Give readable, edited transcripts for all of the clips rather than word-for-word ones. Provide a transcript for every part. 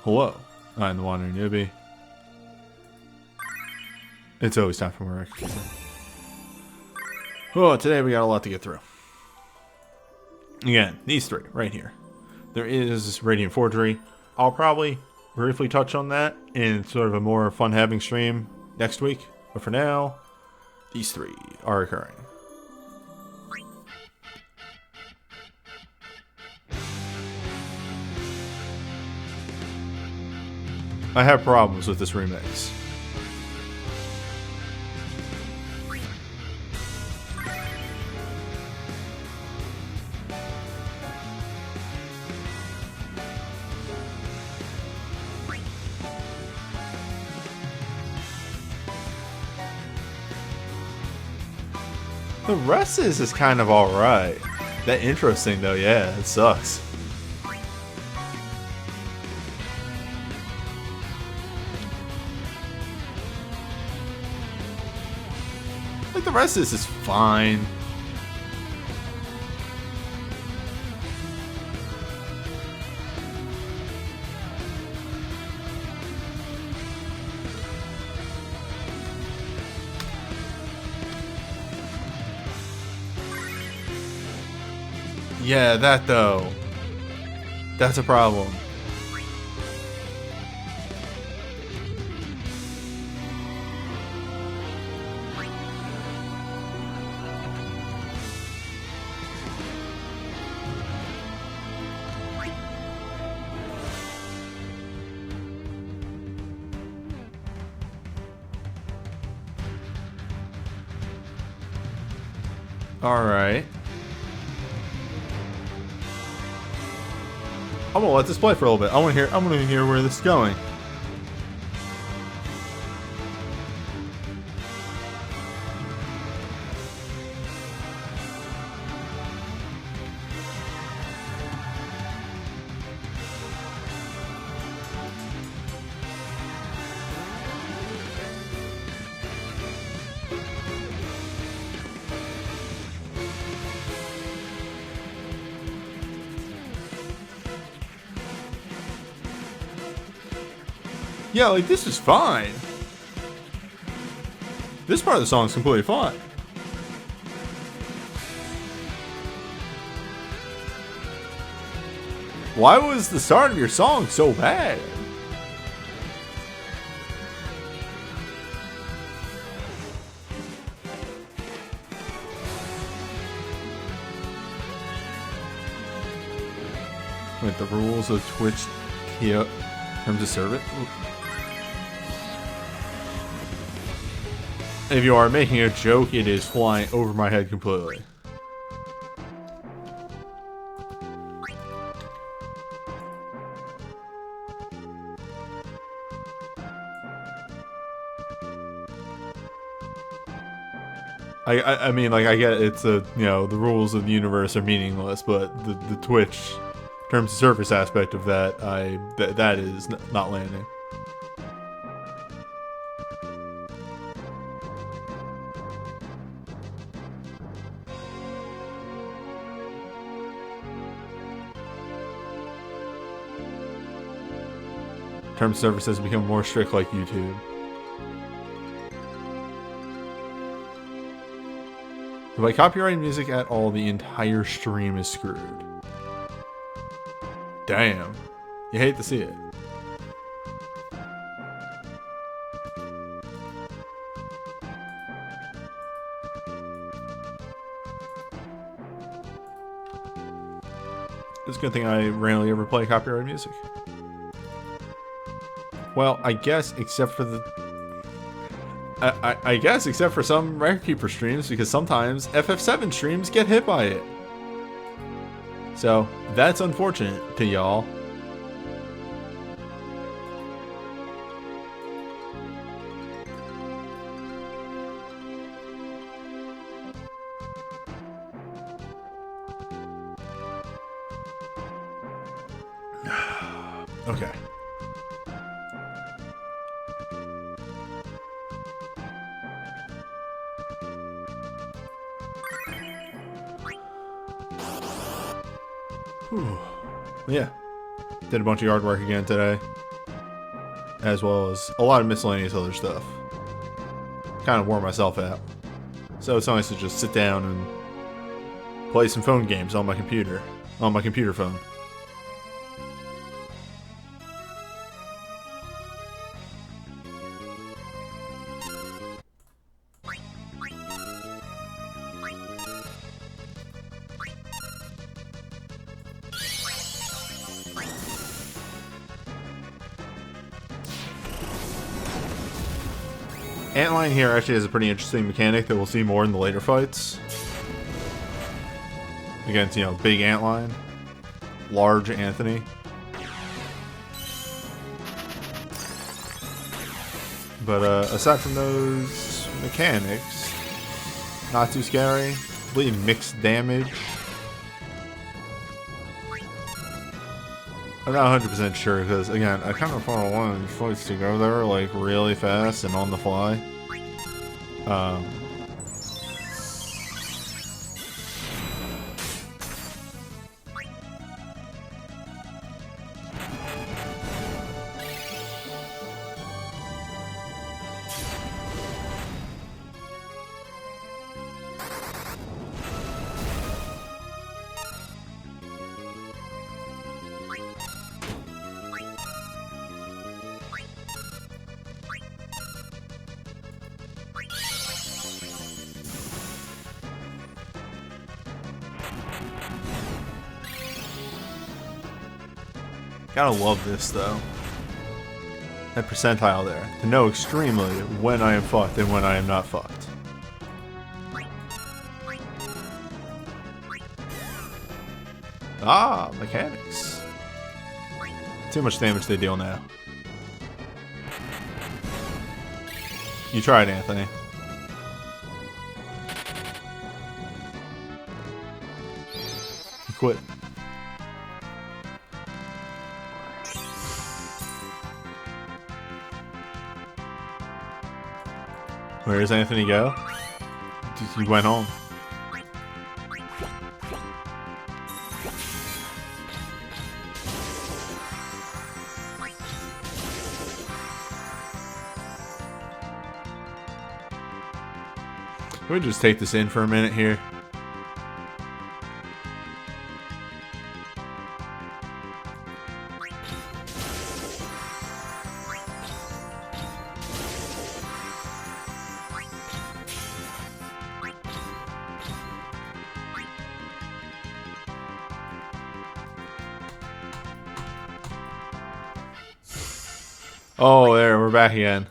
Hello, I'm the Wandering Newbie. It's always time for more exercise. Oh, today we got a lot to get through. Again, these three right here. There is Radiant Forgery. I'll probably briefly touch on that in sort of a more fun-having stream next week. But for now, these three are occurring. I have problems with this remix. The rest is kind of alright. That intro thing though, yeah, it sucks. Like the rest of this is fine. Yeah, that though. That's a problem. All right. I'm gonna let this play for a little bit. I'm gonna hear where this is going. Yeah, like this is fine. This part of the song is completely fine. Why was the start of your song so bad? Wait, the rules of Twitch here terms of service? If you are making a joke, it is flying over my head completely. I mean, like, I get it's a, you know, the rules of the universe are meaningless, but the Twitch terms of service aspect of that, that is not landing. Terms of service has become more strict like YouTube. If I copyright music at all, the entire stream is screwed. Damn. You hate to see it. It's a good thing I rarely ever play copyrighted music. Well, I guess except for the... I guess except for some Record Keeper streams, because sometimes FF7 streams get hit by it. So, that's unfortunate to y'all. Okay. Whew. Yeah. Did a bunch of yard work again today. as well as a lot of miscellaneous other stuff. Kind of wore myself out. So it's nice to just sit down and play some phone games on my computer phone. Antline here actually has a pretty interesting mechanic that we'll see more in the later fights. Against, you know, big Antline. Large Anthony. But aside from those mechanics, not too scary. I believe mixed damage. I'm not 100% sure because, again, I kind of want one of these fights to go there, like, really fast and on the fly. Gotta love this, though. That percentile there. To know extremely when I am fucked and when I am not fucked. Ah, mechanics. Too much damage they deal now. You tried, Anthony. You quit. Where does Anthony go? He went home. Let me just take this in for a minute here. Oh, there, we're back again.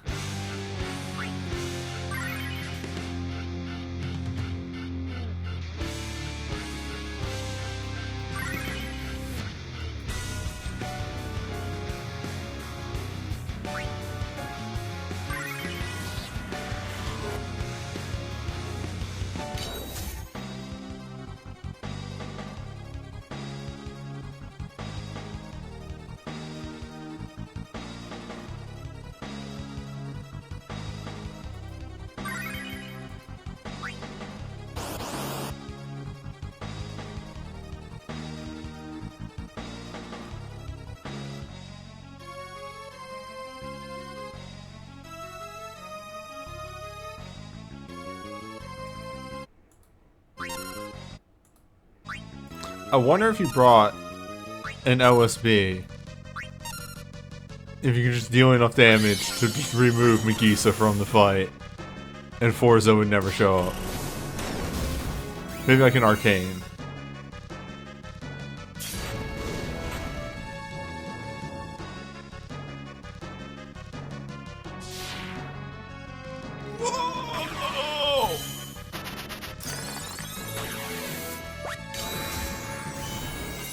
I wonder if you brought an OSB. If you could just deal enough damage to just remove Megisa from the fight. And Forza would never show up. Maybe like an arcane.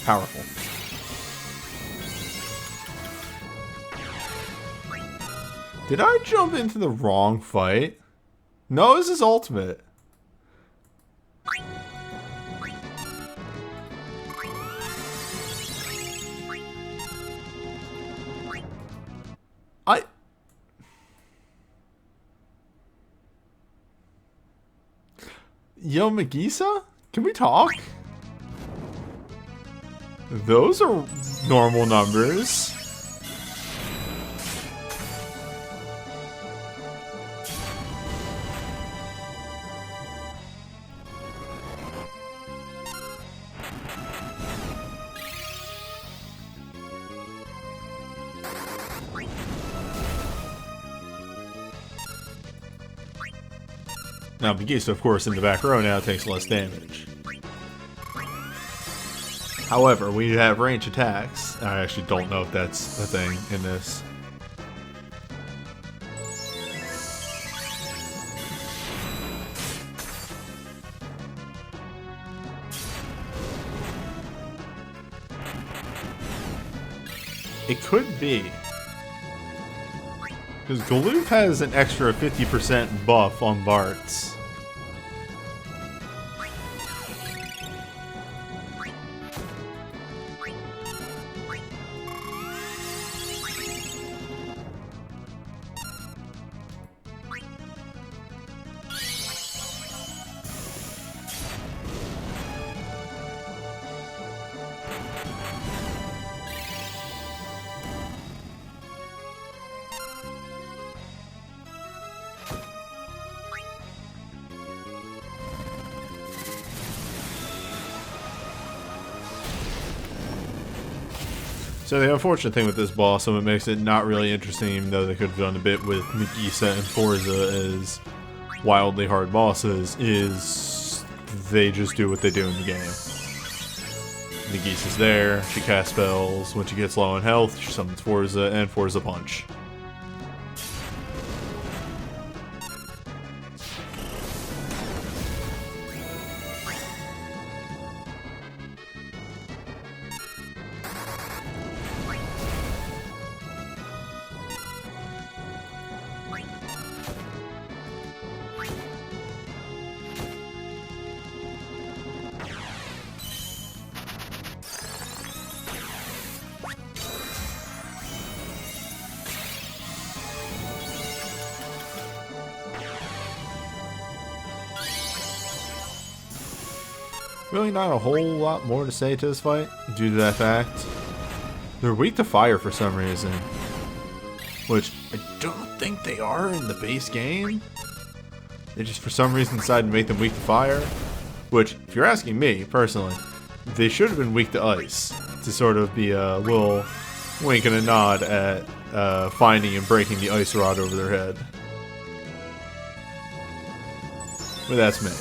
Powerful. Did I jump into the wrong fight? No, this is ultimate. Yo, Megisa? Can we talk? Those are normal numbers. Now, Begista, of course, in the back row now takes less damage. However, we have range attacks. I actually don't know if that's a thing in this. It could be. Because Galoof has an extra 50% buff on Bart's. So the unfortunate thing with this boss, and what makes it not really interesting, even though they could have done a bit with Nagisa and Forza as wildly hard bosses, is they just do what they do in the game. Nagisa's there, she casts spells, when she gets low on health, she summons Forza, and Forza Punch. Really not a whole lot more to say to this fight, due to that fact. They're weak to fire for some reason. Which I don't think they are in the base game. They just for some reason decided to make them weak to fire. Which, if you're asking me, personally, they should have been weak to ice. To sort of be a little wink and a nod at finding and breaking the ice rod over their head. But that's me.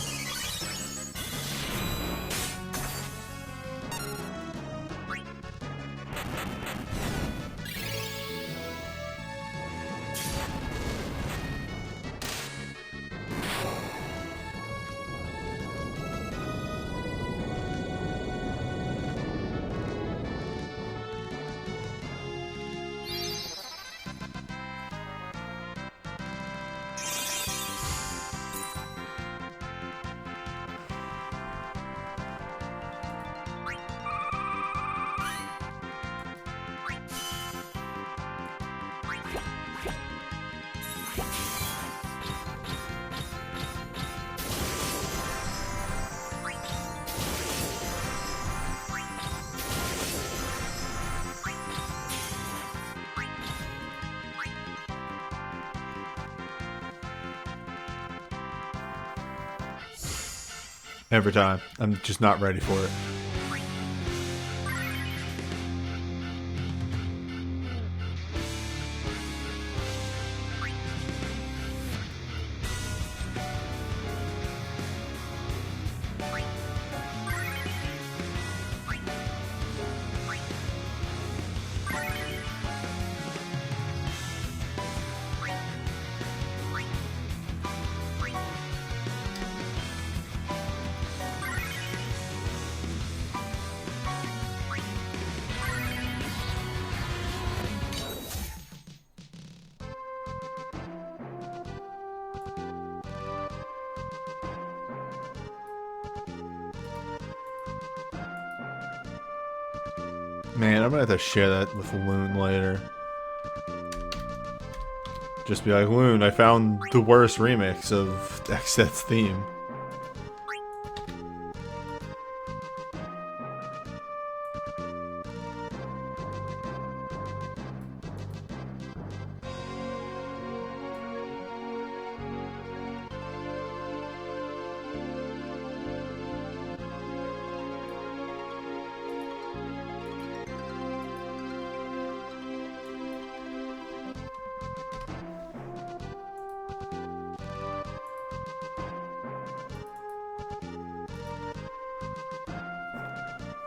Every time. I'm just not ready for it. Man, I'm gonna have to share that with Loon later. Just be like, Loon, I found the worst remix of Xset's theme.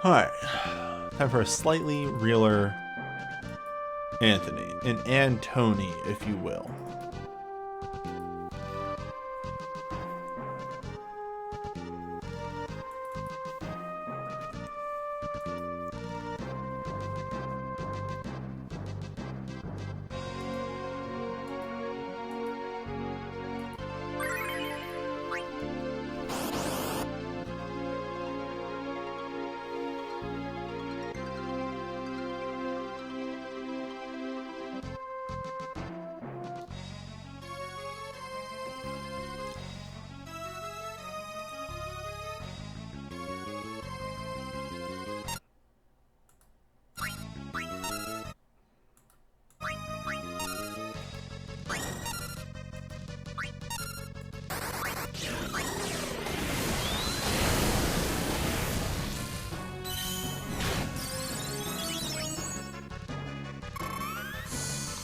Alright. Time for a slightly realer Anthony. An Antony, if you will.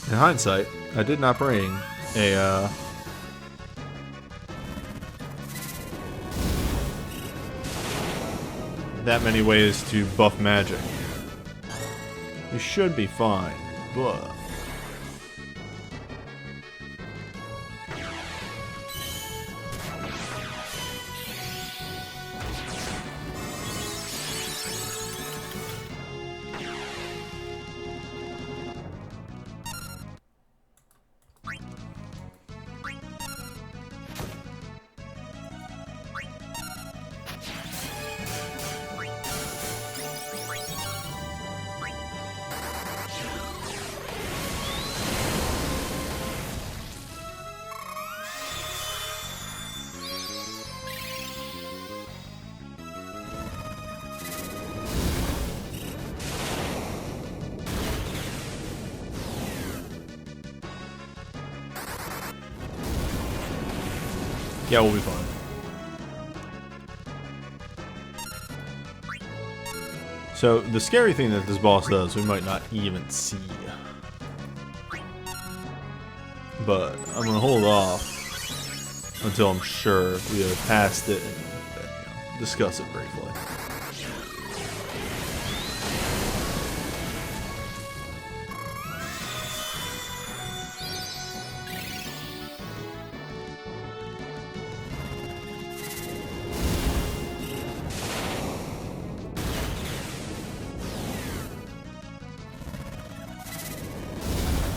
In hindsight, I did not bring a that many ways to buff magic. You should be fine, but yeah, we'll be fine. So, the scary thing that this boss does, we might not even see. But I'm going to hold off until I'm sure we have passed it and discuss it briefly.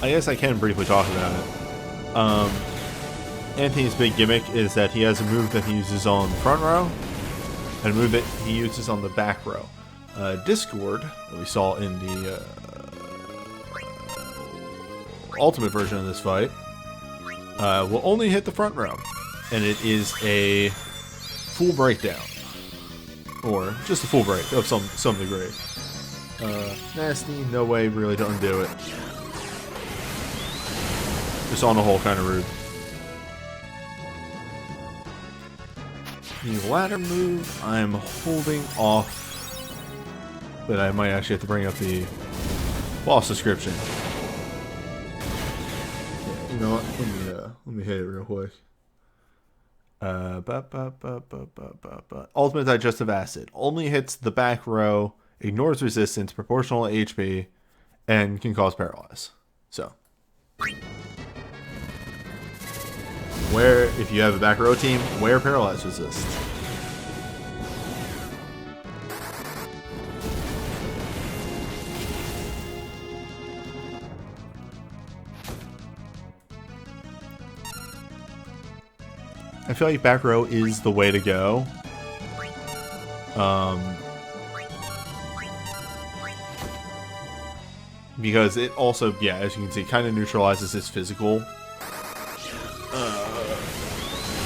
I guess I can briefly talk about it. Anthony's big gimmick is that he has a move that he uses on the front row, and a move that he uses on the back row. Discord, that we saw in the ultimate version of this fight, will only hit the front row, and it is a full breakdown, or just a full break of some degree. Nasty, no way really to undo it. Just on the whole, kind of rude. The ladder move, I'm holding off, but I might actually have to bring up the boss description. Yeah, you know what? Let me hit it real quick. Ultimate Digestive Acid only hits the back row, ignores resistance, proportional to HP, and can cause paralyze. So. Where, if you have a back row team, where paralyze resist. I feel like back row is the way to go. Because it also, yeah, as you can see, kind of neutralizes his physical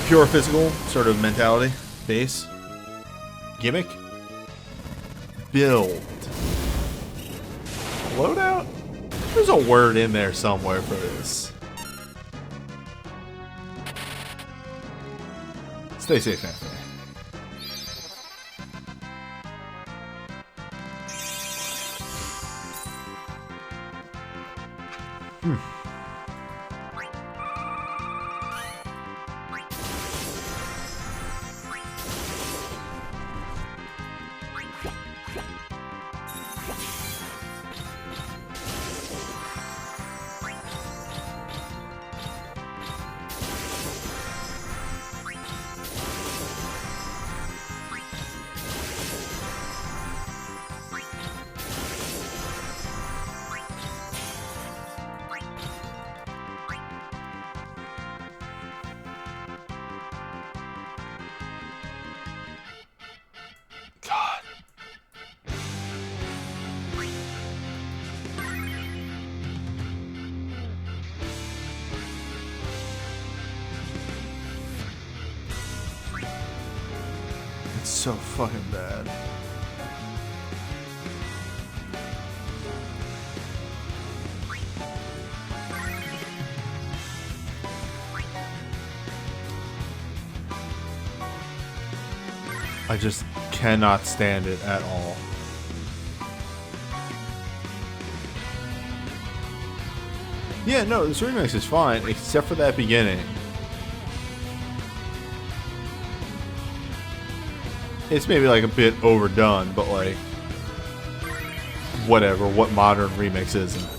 pure physical sort of mentality, base, gimmick, build, loadout. There's a word in there somewhere for this. Stay safe, Anthony. so fucking bad. I just cannot stand it at all. Yeah, no, this remix is fine, except for that beginning. It's maybe like a bit overdone, but like, whatever, what modern remix isn't?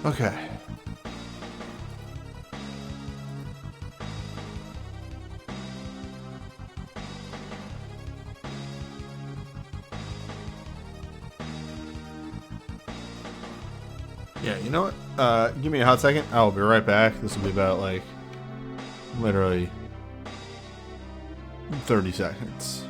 Okay. Yeah, you know what? Give me a hot second. I'll be right back. This will be about, like, literally 30 seconds.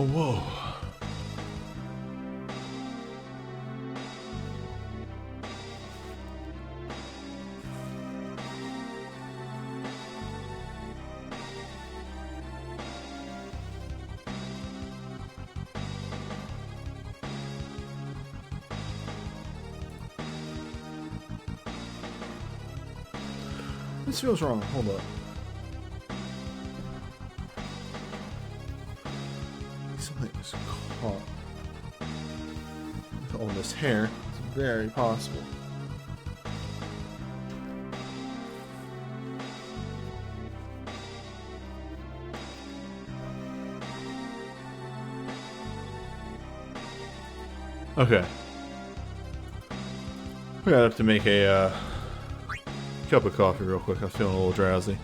Oh, whoa. This feels wrong. Hold up. Something was caught with all this hair. It's very possible. Okay. We gotta have to make a cup of coffee real quick. I'm feeling a little drowsy.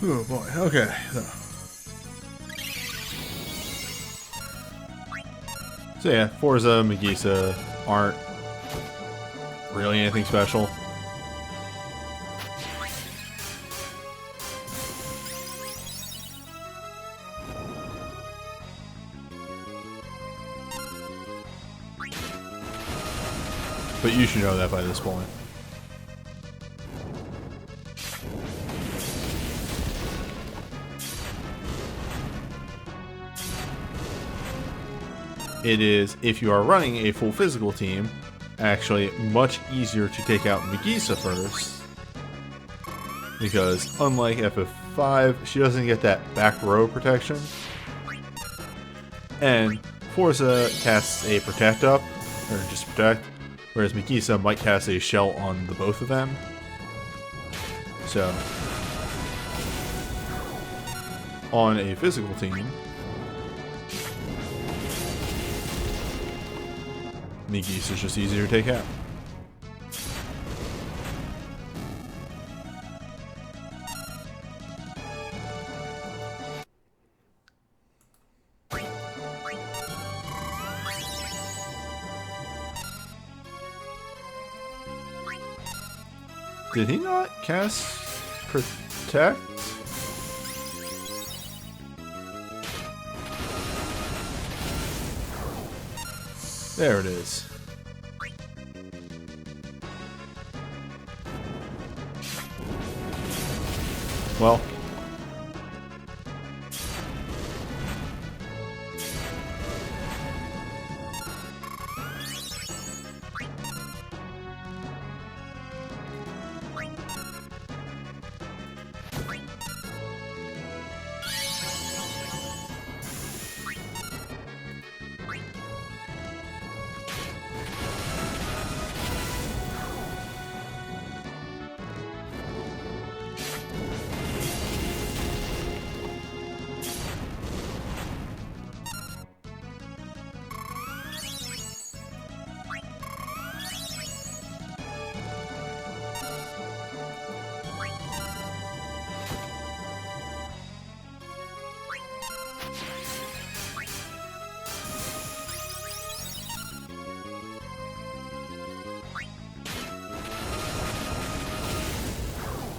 Oh boy, okay. So yeah, Forza, Megisa aren't really anything special. But you should know that by this point. It is, if you are running a full physical team, actually much easier to take out Megisa first. Because unlike FF5, she doesn't get that back row protection. And Forza casts a protect up, or just protect, whereas Megisa might cast a shell on the both of them. So, on a physical team, Megisa is just easier to take out. Did he not cast Protect? There it is. Well.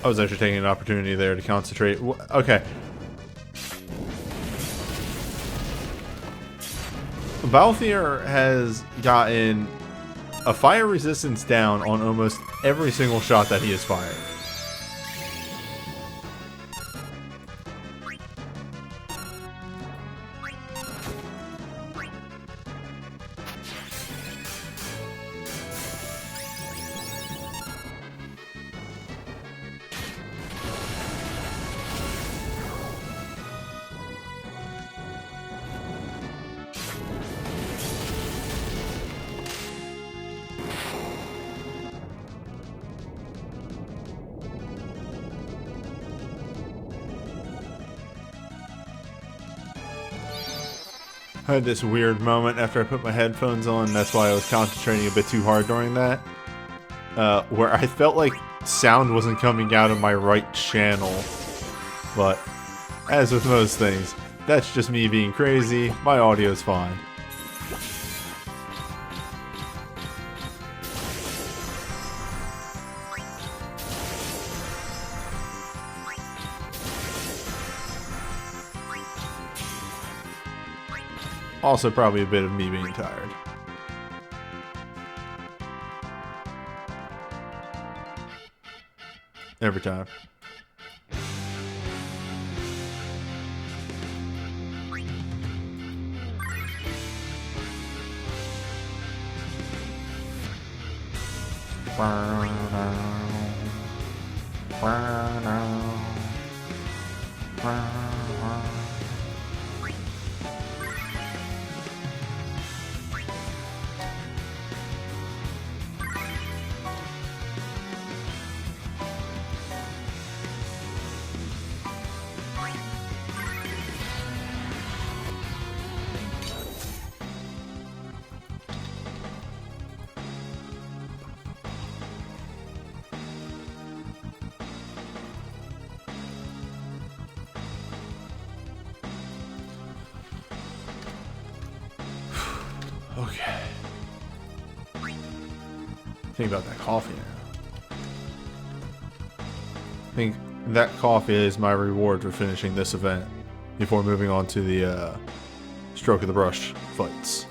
I was actually taking an opportunity there to concentrate. Okay. Balthier has gotten a fire resistance down on almost every single shot that he has fired. I had this weird moment after I put my headphones on. That's why I was concentrating a bit too hard during that. Where I felt like sound wasn't coming out of my right channel. But, as with most things, that's just me being crazy. My audio's fine. Also, probably a bit of me being tired. Every time. Okay. Think about that coffee now. I think that coffee is my reward for finishing this event before moving on to the stroke of the brush fights.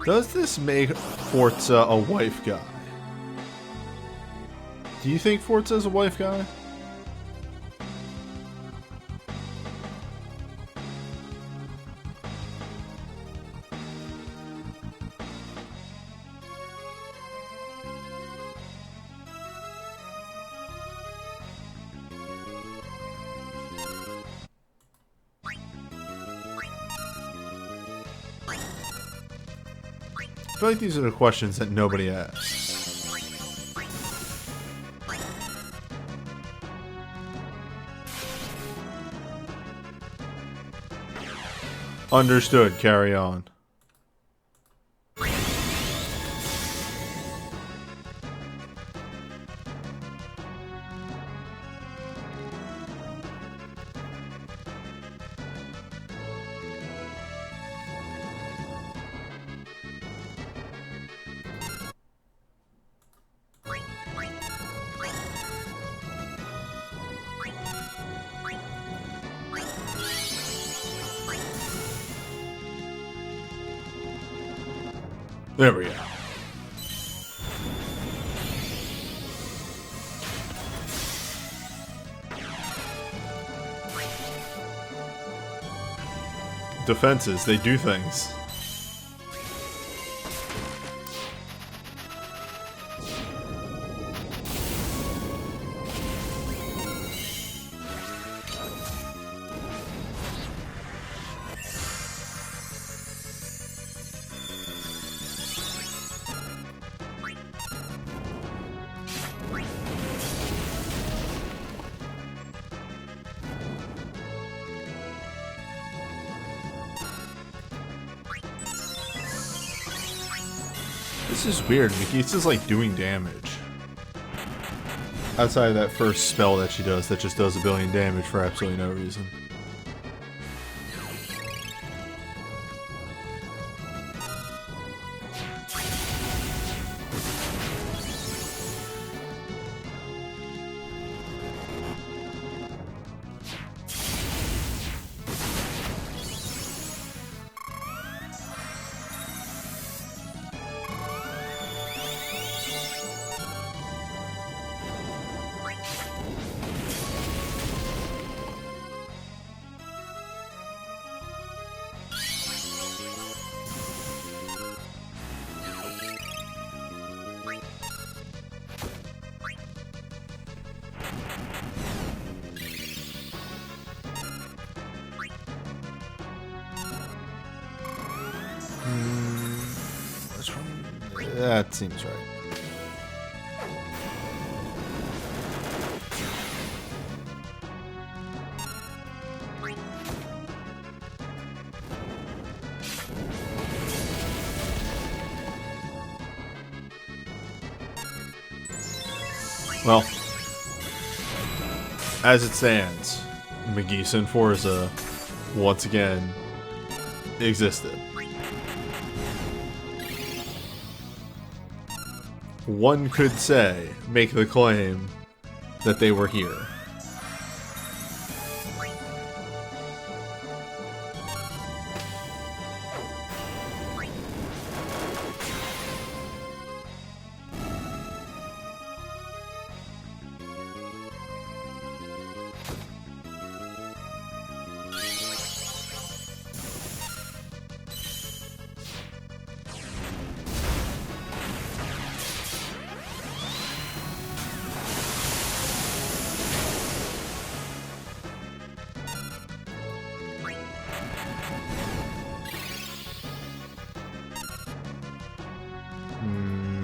Does this make Forza a wife guy? Do you think Forza's a wife guy? I feel like these are the questions that nobody asks. Understood. Carry on. There we go. Defenses, they do things. This is weird. It's just like doing damage. Outside of that first spell that she does, that just does 1 billion damage for absolutely no reason. That seems right. Well, as it stands, McGee's and Forza once again existed. One could say, make the claim that they were here.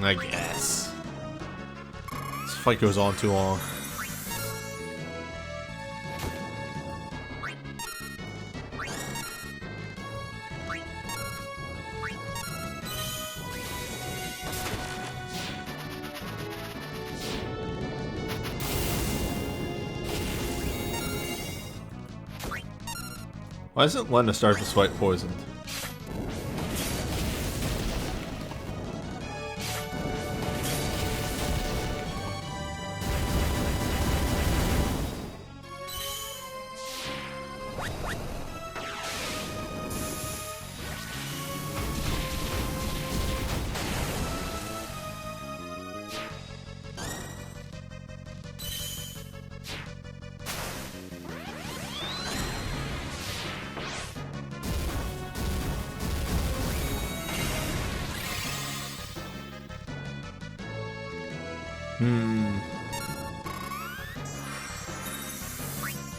I guess. This fight goes on too long. Why isn't Lena start this fight poisoned?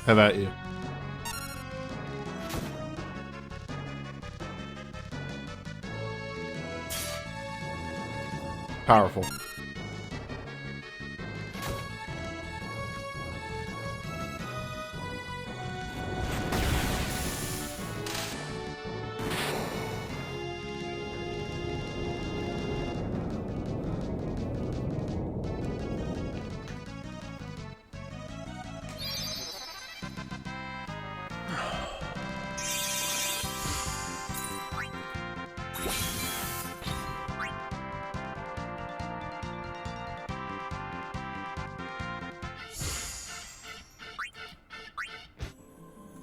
How about you? Powerful.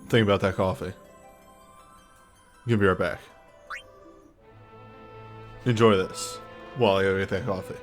Think about that coffee. Give me right back. Enjoy this while I go get that coffee.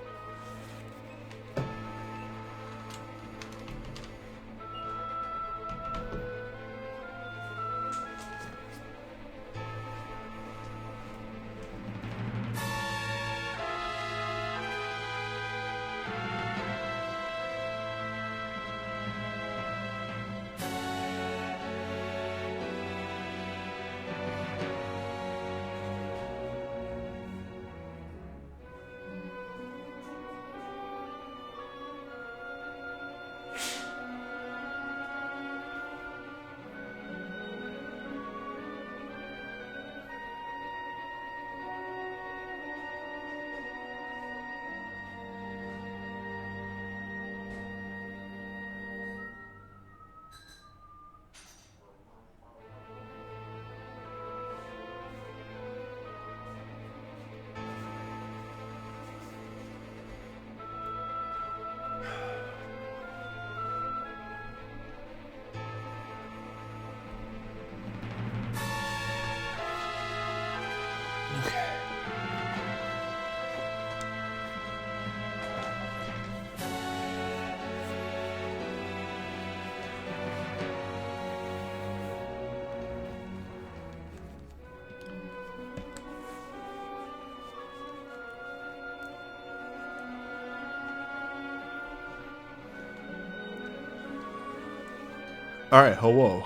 Alright, hello.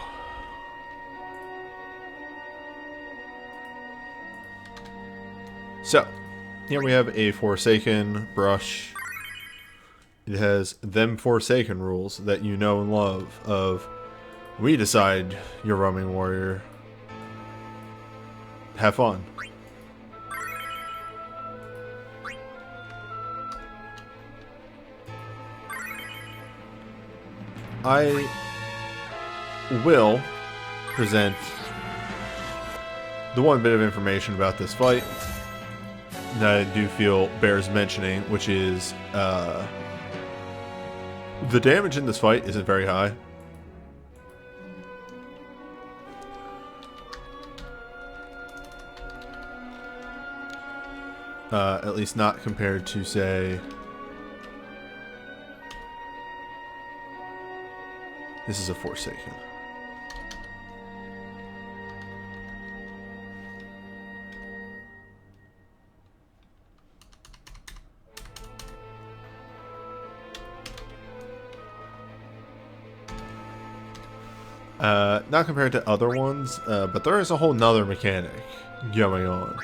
So, here we have a Forsaken brush. It has them Forsaken rules that you know and love of, we decide you're roaming warrior. Have fun. I will present the one bit of information about this fight that I do feel bears mentioning, which is the damage in this fight isn't very high. At least not compared to, say, this is a Forsaken. Not compared to other ones, but there is a whole nother mechanic going on,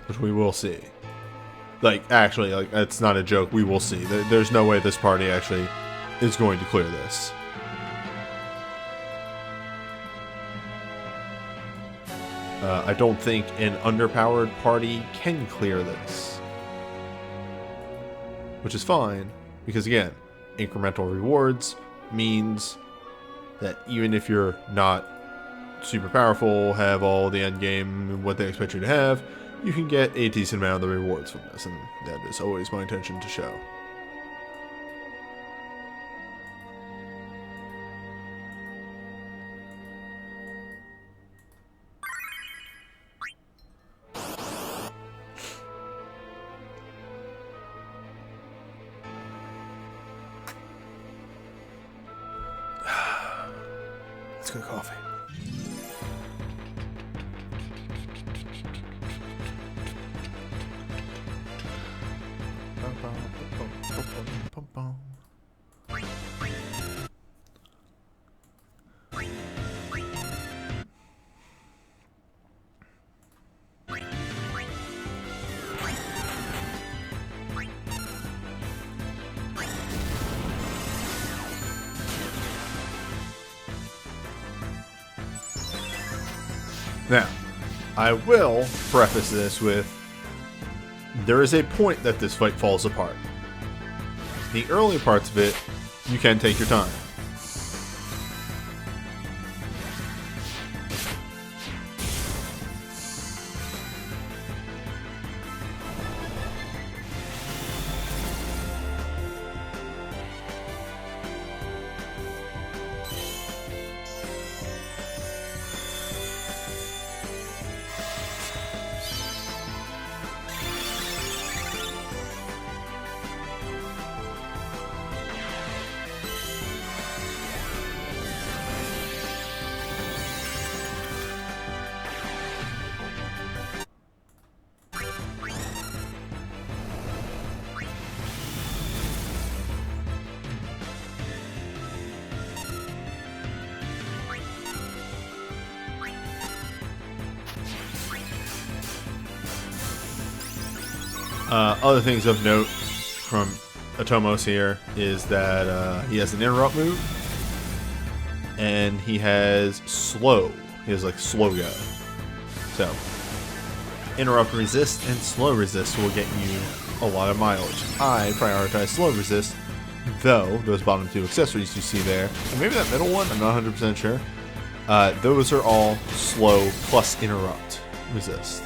which we will see. Like, actually, like, that's not a joke. We will see. There's no way this party actually is going to clear this. I don't think an underpowered party can clear this. Which is fine, because again, incremental rewards means that even if you're not super powerful, have all the end game, what they expect you to have, you can get a decent amount of the rewards from this, and that is always my intention to show. Let's go coffee. Now, I will preface this with, there is a point that this fight falls apart. The early parts of it, you can take your time. Other things of note from Atomos here is that he has an interrupt move, and he has slow. He has like slow guy. So interrupt resist and slow resist will get you a lot of mileage. I prioritize slow resist, though those bottom two accessories you see there, and maybe that middle one, I'm not 100% sure. Those are all slow plus interrupt resist.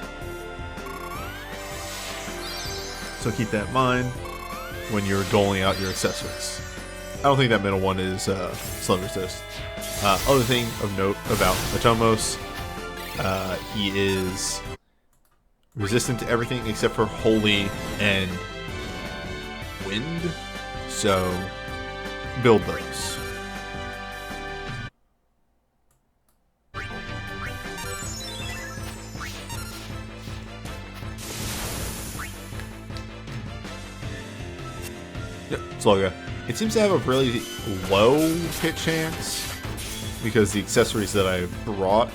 So keep that in mind when you're doling out your accessories. I don't think that middle one is slow resist. Other thing of note about Atomos, he is resistant to everything except for holy and wind. So build those. Yep, Slugga. It seems to have a really low hit chance because the accessories that I brought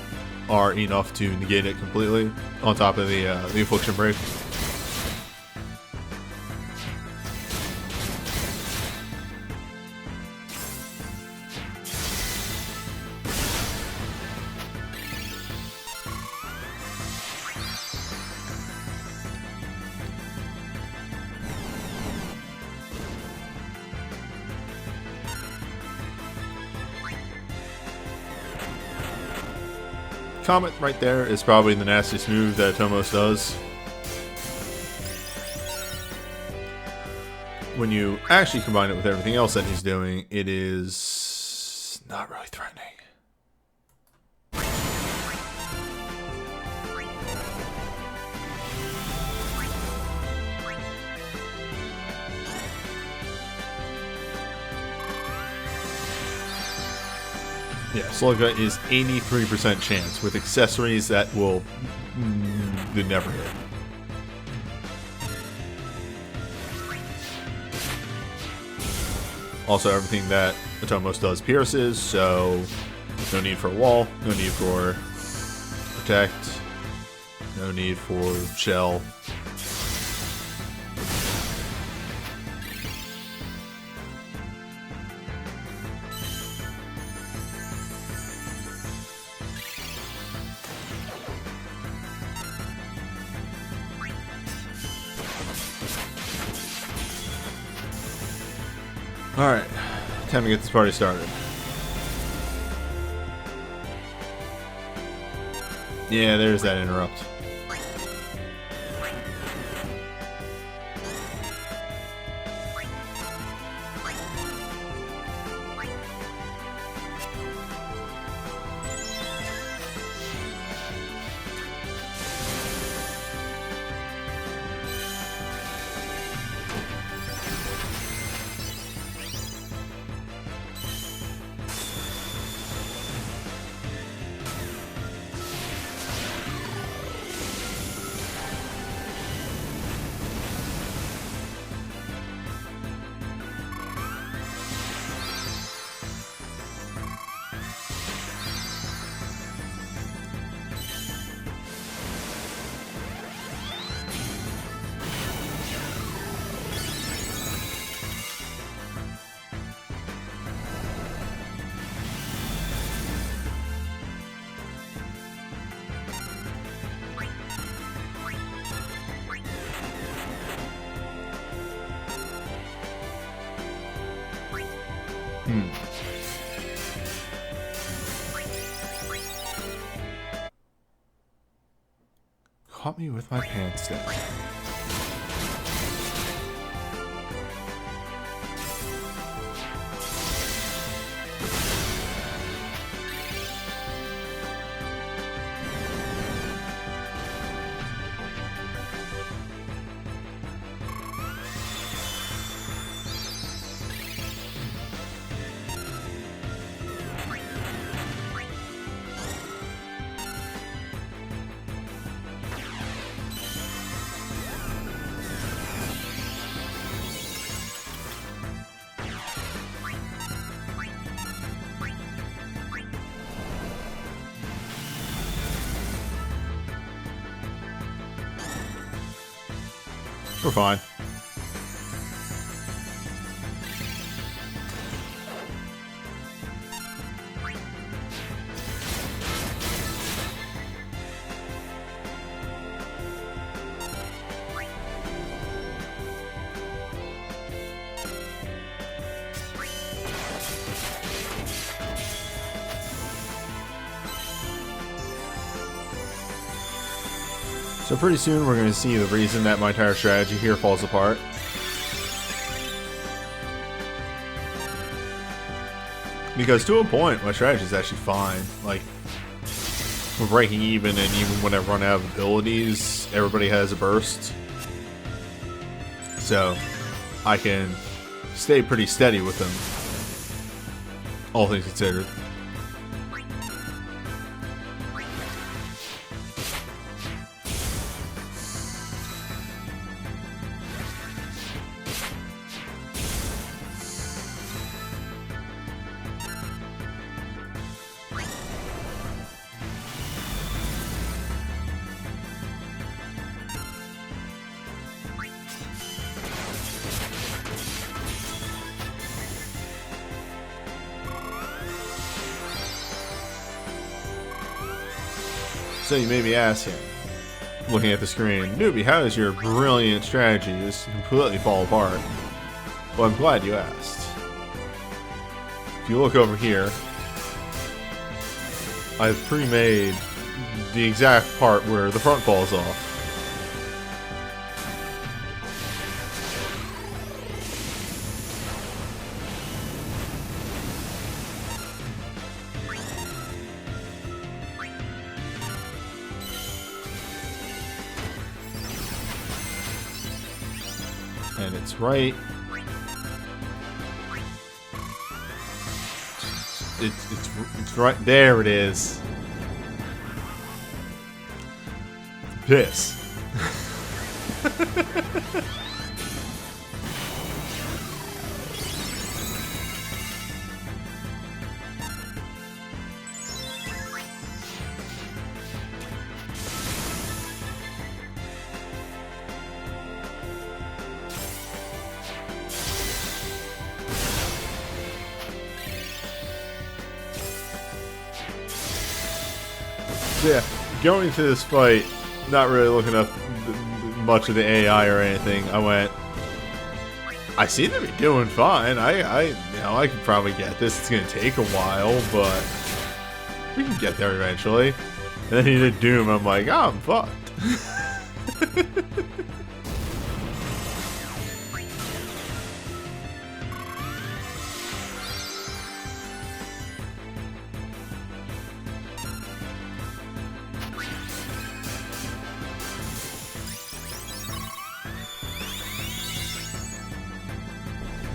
are enough to negate it completely, on top of the Affliction Break. Comet right there is probably the nastiest move that Atomos does. When you actually combine it with everything else that he's doing, it is not really threatening. Yeah, Slugga is 83% chance with accessories that will never hit. Also, everything that Atomos does pierces, so no need for a wall, no need for protect, no need for shell. Alright, time to get this party started. Yeah, there's that interrupt. Caught me with my pants down. We're fine. So pretty soon we're going to see the reason that my entire strategy here falls apart. Because to a point, my strategy is actually fine. Like, we're breaking even, and even when I run out of abilities, everybody has a burst. So, I can stay pretty steady with them, all things considered. So you may be asking, looking at the screen, Newbie, how does your brilliant strategy just completely fall apart? Well, I'm glad you asked. If you look over here, I've pre-made the exact part where the front falls off. And it's right. It's right there. It is. Piss. Yeah, going into this fight, not really looking up much of the AI or anything. I went, I seem to be doing fine. I could probably get this. It's gonna take a while, but we can get there eventually. And then he did Doom. I'm like, oh, I'm fucked.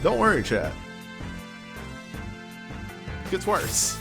Don't worry, chat. It gets worse.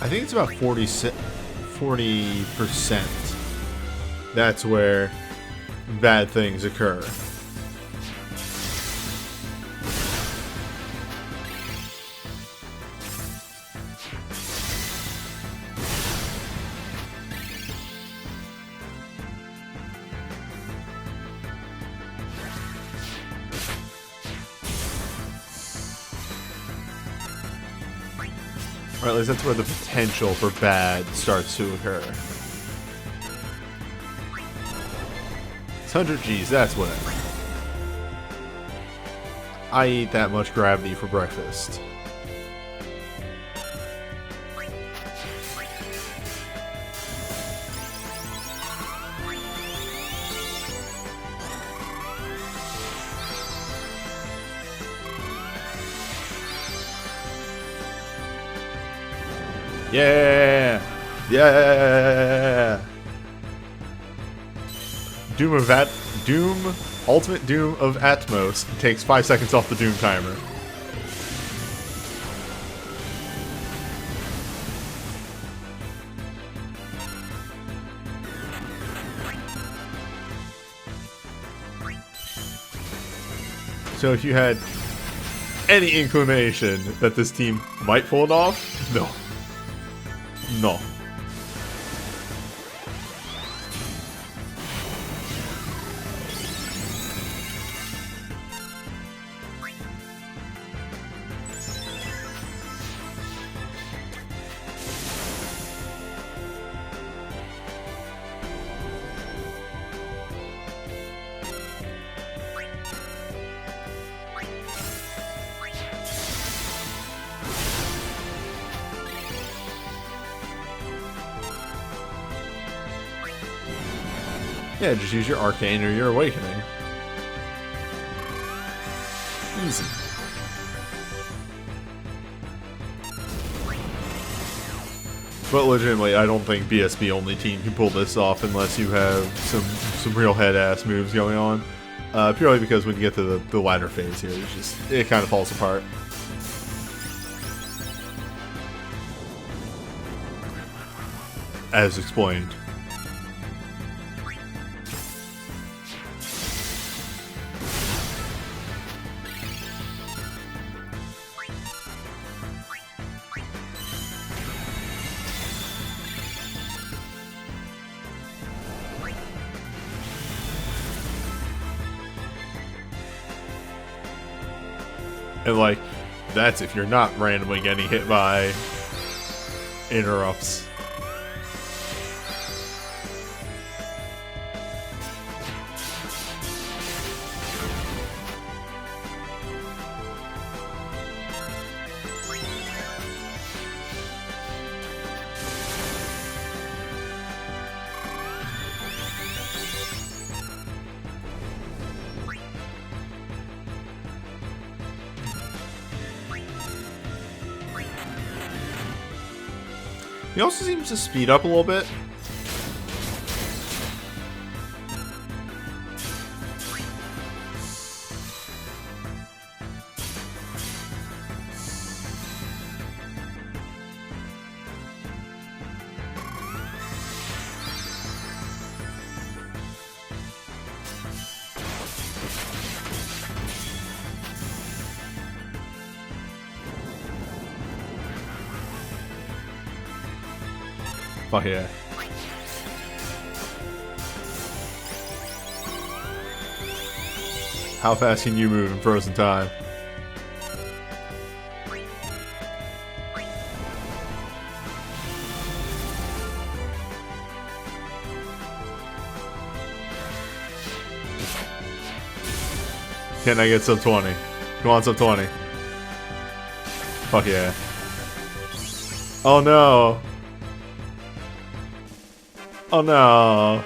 I think it's about 40%. That's where bad things occur. Or at least that's where the potential for bad starts to occur. It's 100 Gs, that's what I eat that much gravity for breakfast. Yeah! Yeah! Doom, Ultimate Doom of Atomos takes 5 seconds off the Doom timer. So if you had any inclination that this team might pull it off, no. No. Yeah, just use your Arcane or your Awakening. Easy. But legitimately, I don't think BSB only team can pull this off unless you have some real head-ass moves going on. Purely because when you get to the latter phase here, it kind of falls apart. As explained. And like, that's if you're not randomly getting hit by interrupts. He also seems to speed up a little bit. Fuck yeah. How fast can you move in frozen time? Can I get sub 20? Come on, sub 20. Fuck yeah. Oh no. Oh no.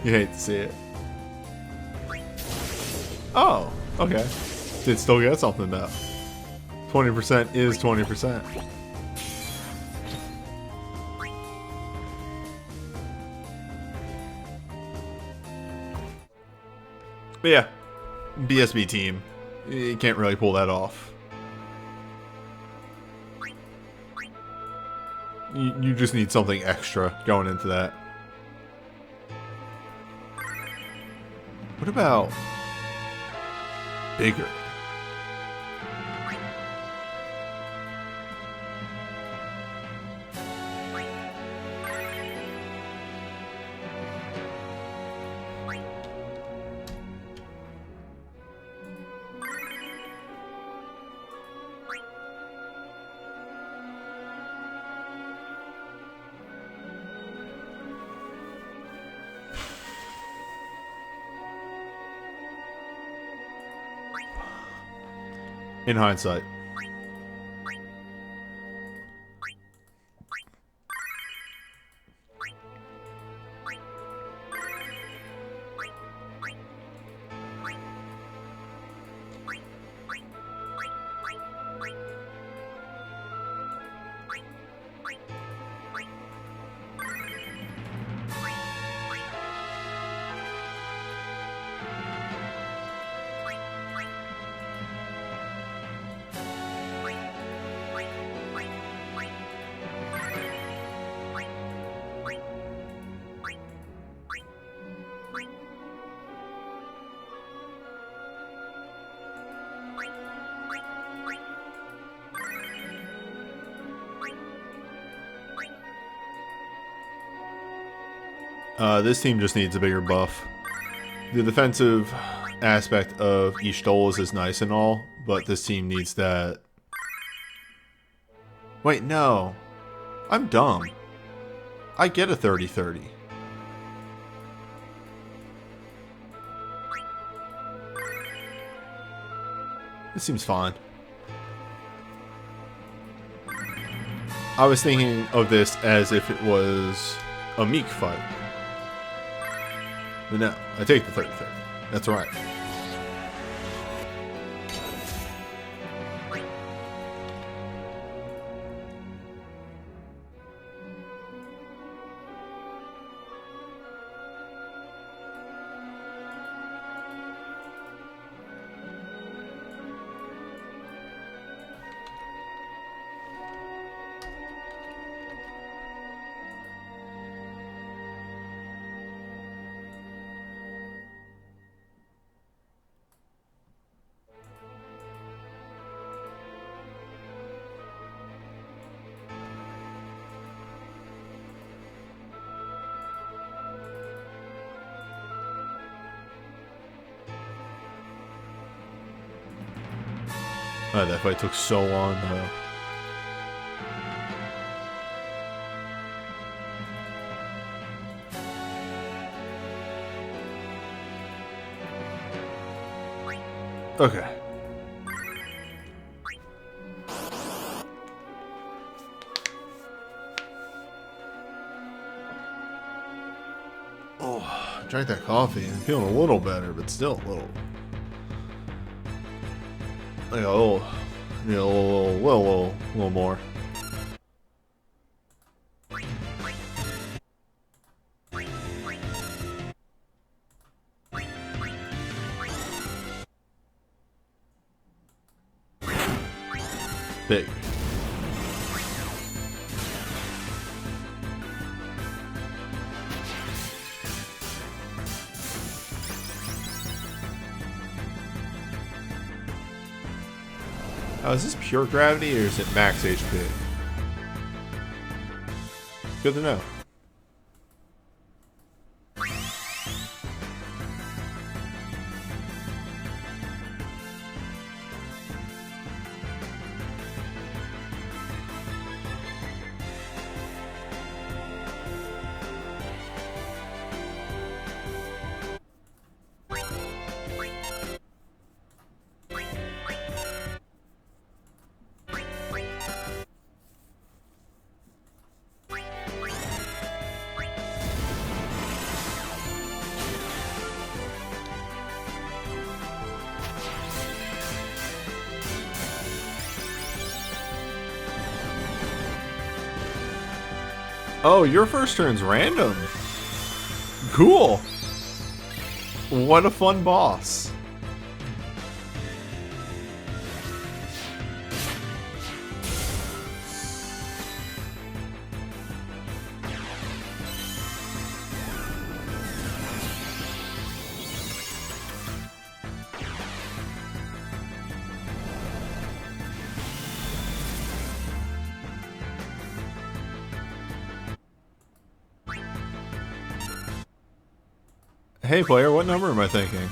You hate to see it. Oh, okay. Did still get something though. 20% is 20%. But yeah, BSB team, you can't really pull that off. You just need something extra going into that. What about bigger? In hindsight. This team just needs a bigger buff. The defensive aspect of Ishtolas is nice and all, but this team needs that. Wait, no. I'm dumb. I get a 30-30. This seems fine. I was thinking of this as if it was a meek fight. But no, I take the 30-30. That's right. Oh, that fight took so long, though. Okay. Oh, drank that coffee and feeling a little better, but still a little. Like a little more. Big. Oh, is this pure gravity or is it max HP? Good to know. Oh, your first turn's random. Cool. What a fun boss. Hey player, what number am I thinking?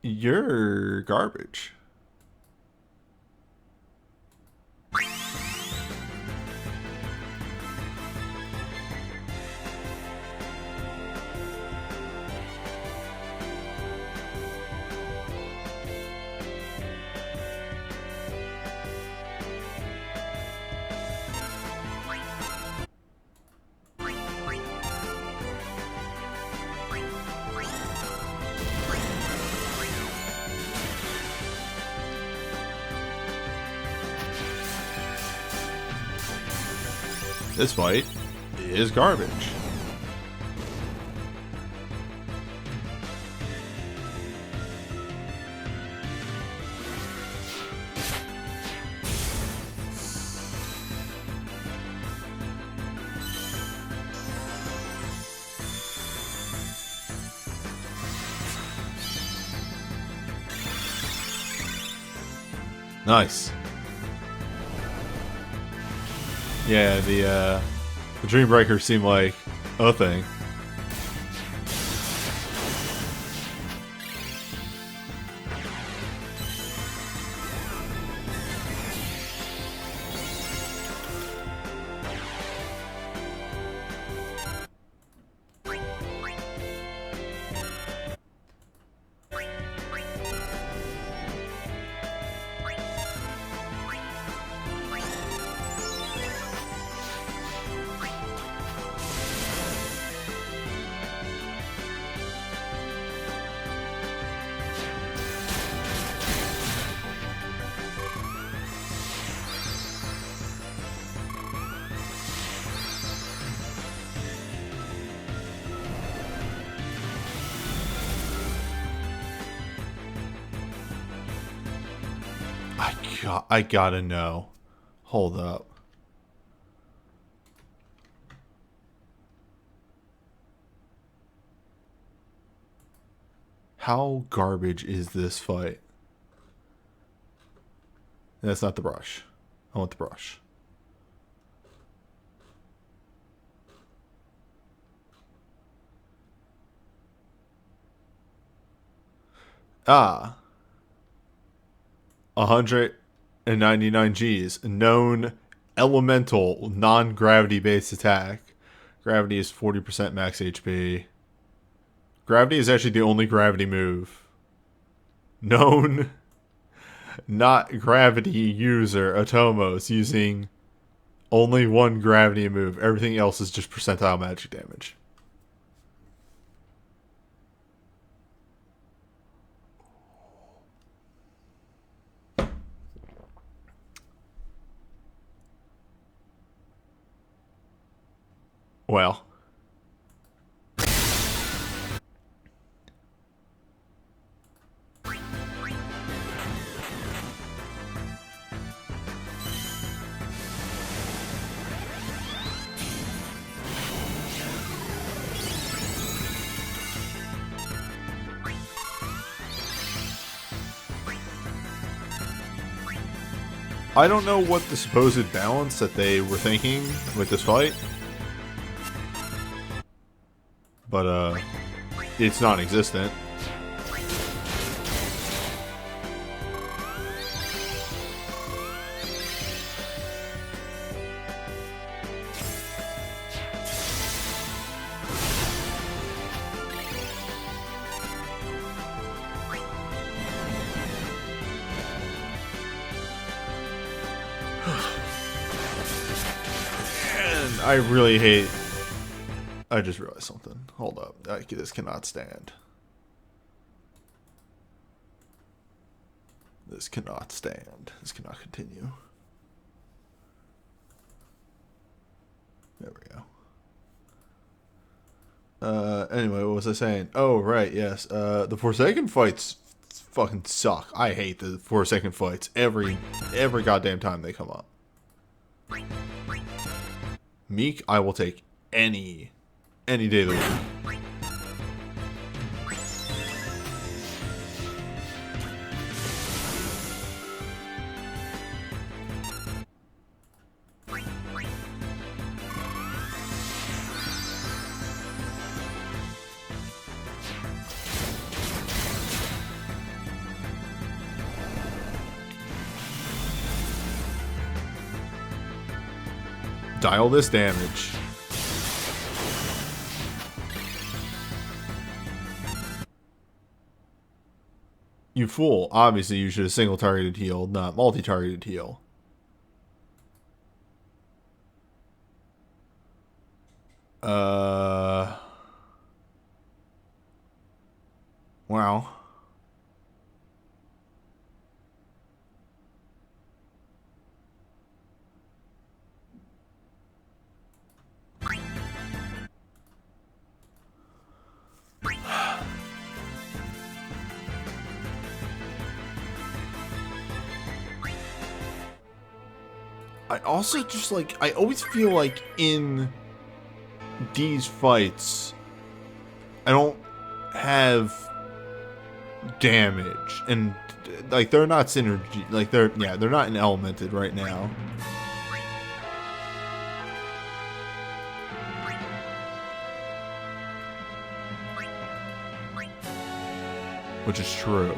You're garbage. This fight is garbage. Nice. Yeah, the Dream Breakers seem like a thing. I gotta know. Hold up. How garbage is this fight? That's not the brush. I want the brush. Ah. 199 Gs. Known elemental non-gravity based attack. Gravity is 40% max HP. Gravity is actually the only gravity move. Known not gravity user Atomos using only one gravity move. Everything else is just percentile magic damage. Well. I don't know what the supposed balance that they were thinking with this fight. But, it's non-existent. And I really hate... I just realized something. Hold up. This cannot stand. This cannot stand. This cannot continue. There we go. Anyway, what was I saying? Oh, right, yes. The Forsaken fights fucking suck. I hate the Forsaken fights every goddamn time they come up. Meek, I will take any day of the week. Dial this damage. You fool. Obviously, you should have single-targeted heal, not multi-targeted heal. Wow. I also just like, I always feel like in these fights, I don't have damage, and like they're not synergy, like they're not in elemented right now. Which is true.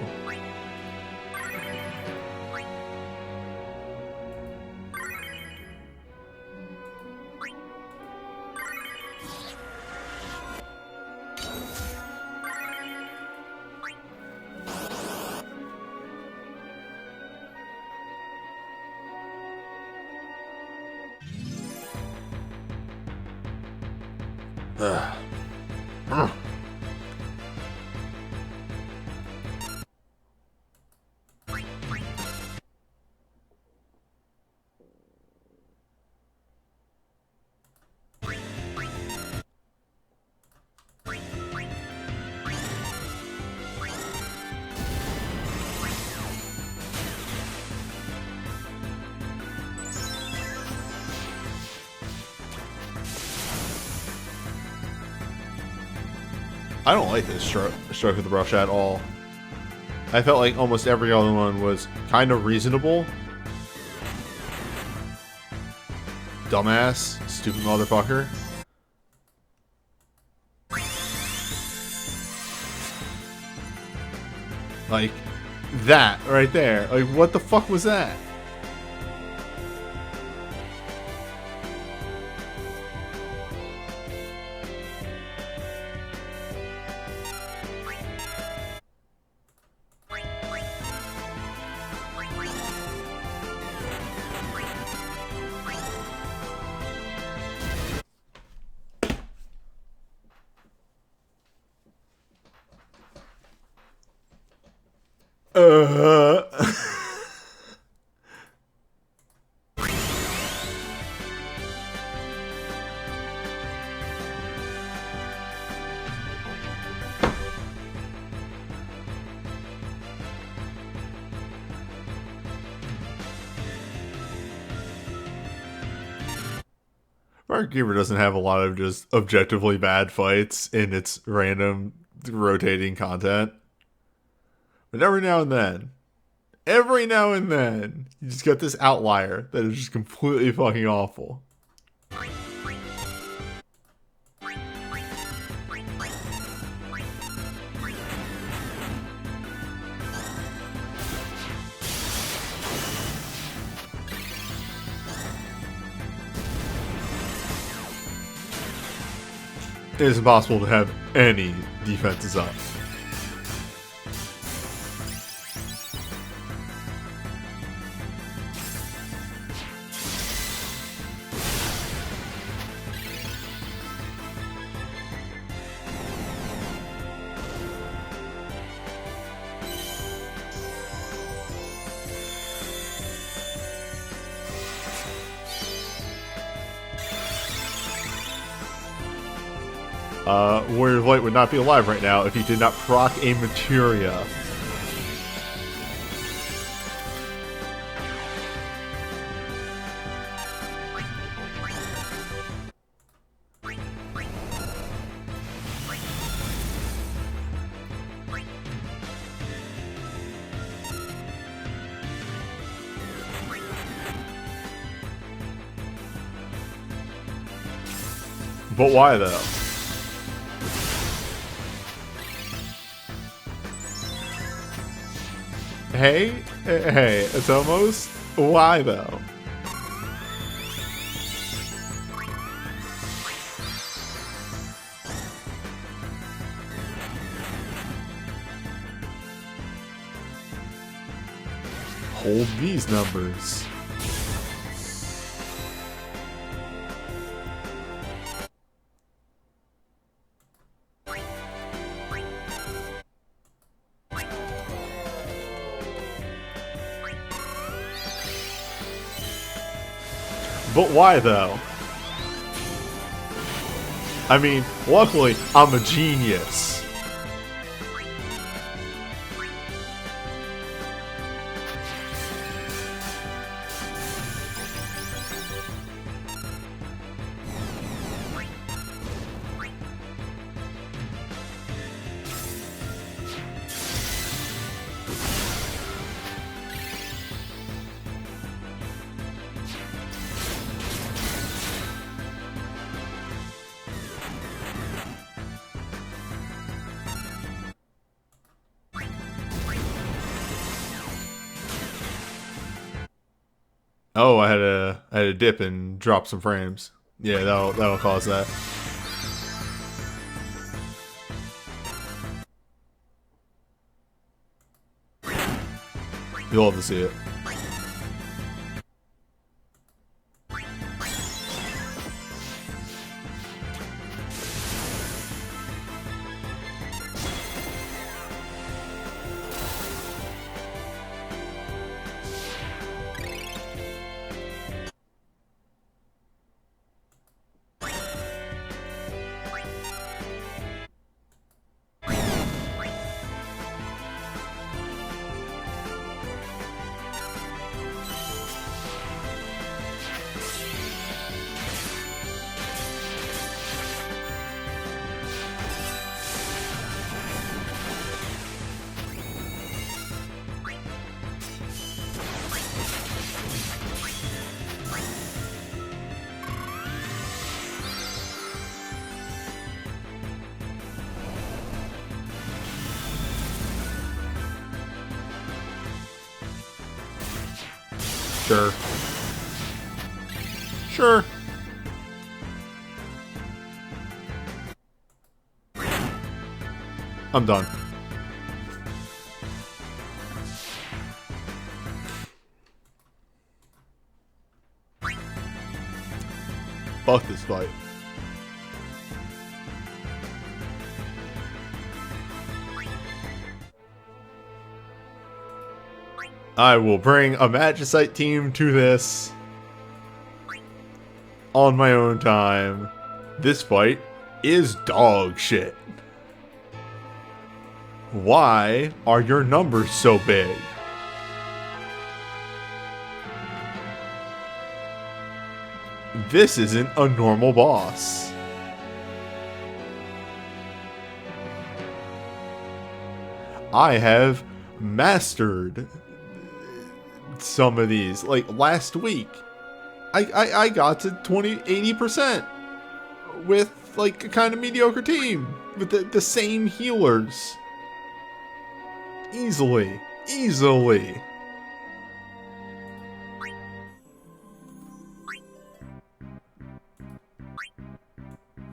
I don't like this stroke of the brush at all. I felt like almost every other one was kind of reasonable. Dumbass, stupid motherfucker. Like, that right there. Like, what the fuck was that? Markkeeper doesn't have a lot of just objectively bad fights in its random rotating content. But every now and then, Every now and then, you just get this outlier that is just completely fucking awful. It is impossible to have any defenses up. Warrior of Light would not be alive right now if he did not proc a materia. But why though? Hey, Atomos, why though? Hold these numbers. But why though? I mean, luckily, I'm a genius. Oh, I had a dip and drop some frames. Yeah, that'll cause that. You'll have to see it. Sure. Sure. I'm done. Fuck this fight. I will bring a Magicite team to this on my own time. This fight is dog shit. Why are your numbers so big? This isn't a normal boss. I have mastered some of these. Like last week, I got to 80% with like a kind of mediocre team with the same healers. Easily.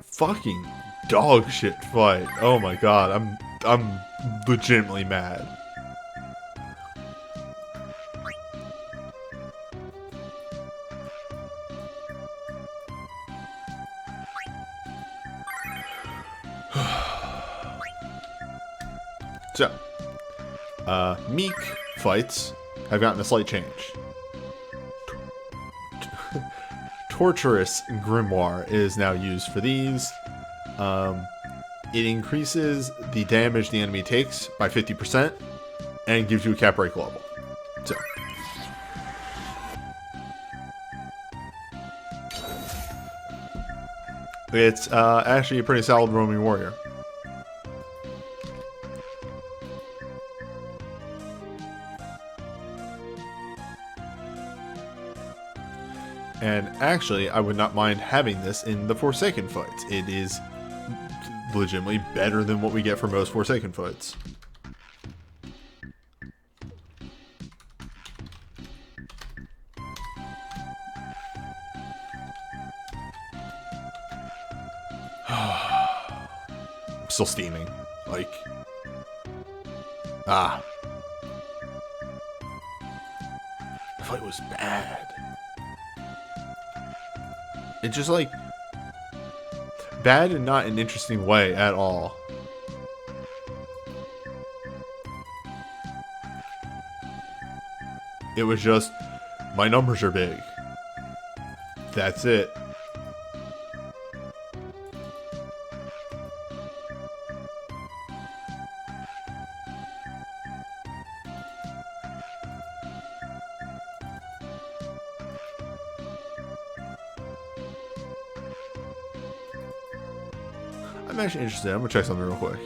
Fucking dog shit fight. Oh my god, I'm legitimately mad. So, Meek fights have gotten a slight change. Torturous Grimoire is now used for these. It increases the damage the enemy takes by 50% and gives you a cap break level. So, it's actually a pretty solid roaming warrior. And actually, I would not mind having this in the Forsaken fights. It is legitimately better than what we get for most Forsaken fights. I'm still steaming. Like... The fight was bad. It's just like bad and not an interesting way at all. It was just, my numbers are big. That's it. I'm actually interested. I'm gonna check something real quick.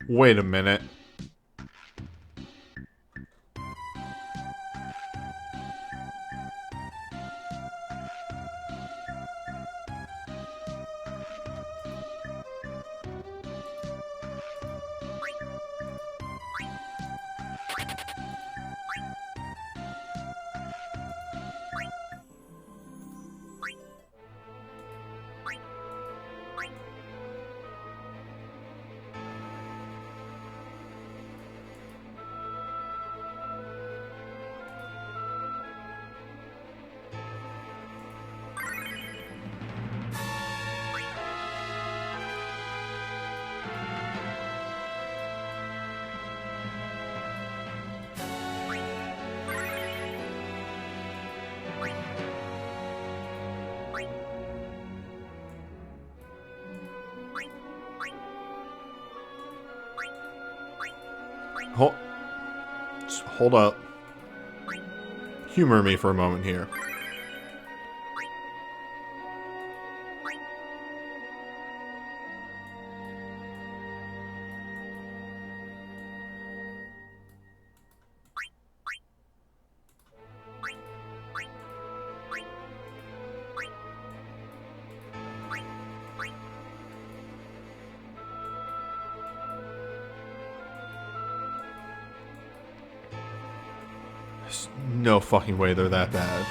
Wait a minute. Hold up. Humor me for a moment here. There's no fucking way they're that bad.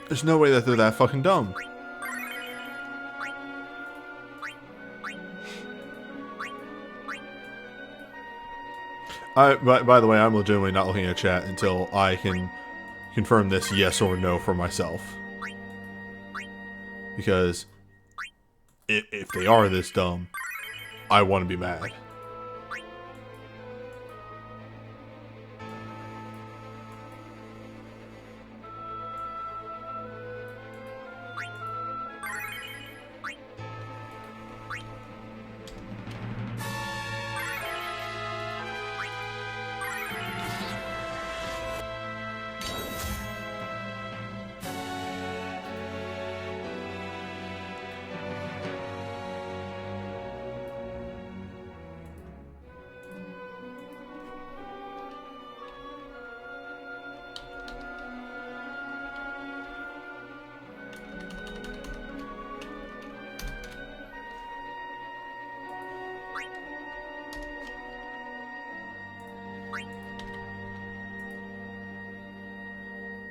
There's no way that they're that fucking dumb. By the way, I'm legitimately not looking at chat until I can confirm this yes or no for myself. Because if they are this dumb, I want to be mad.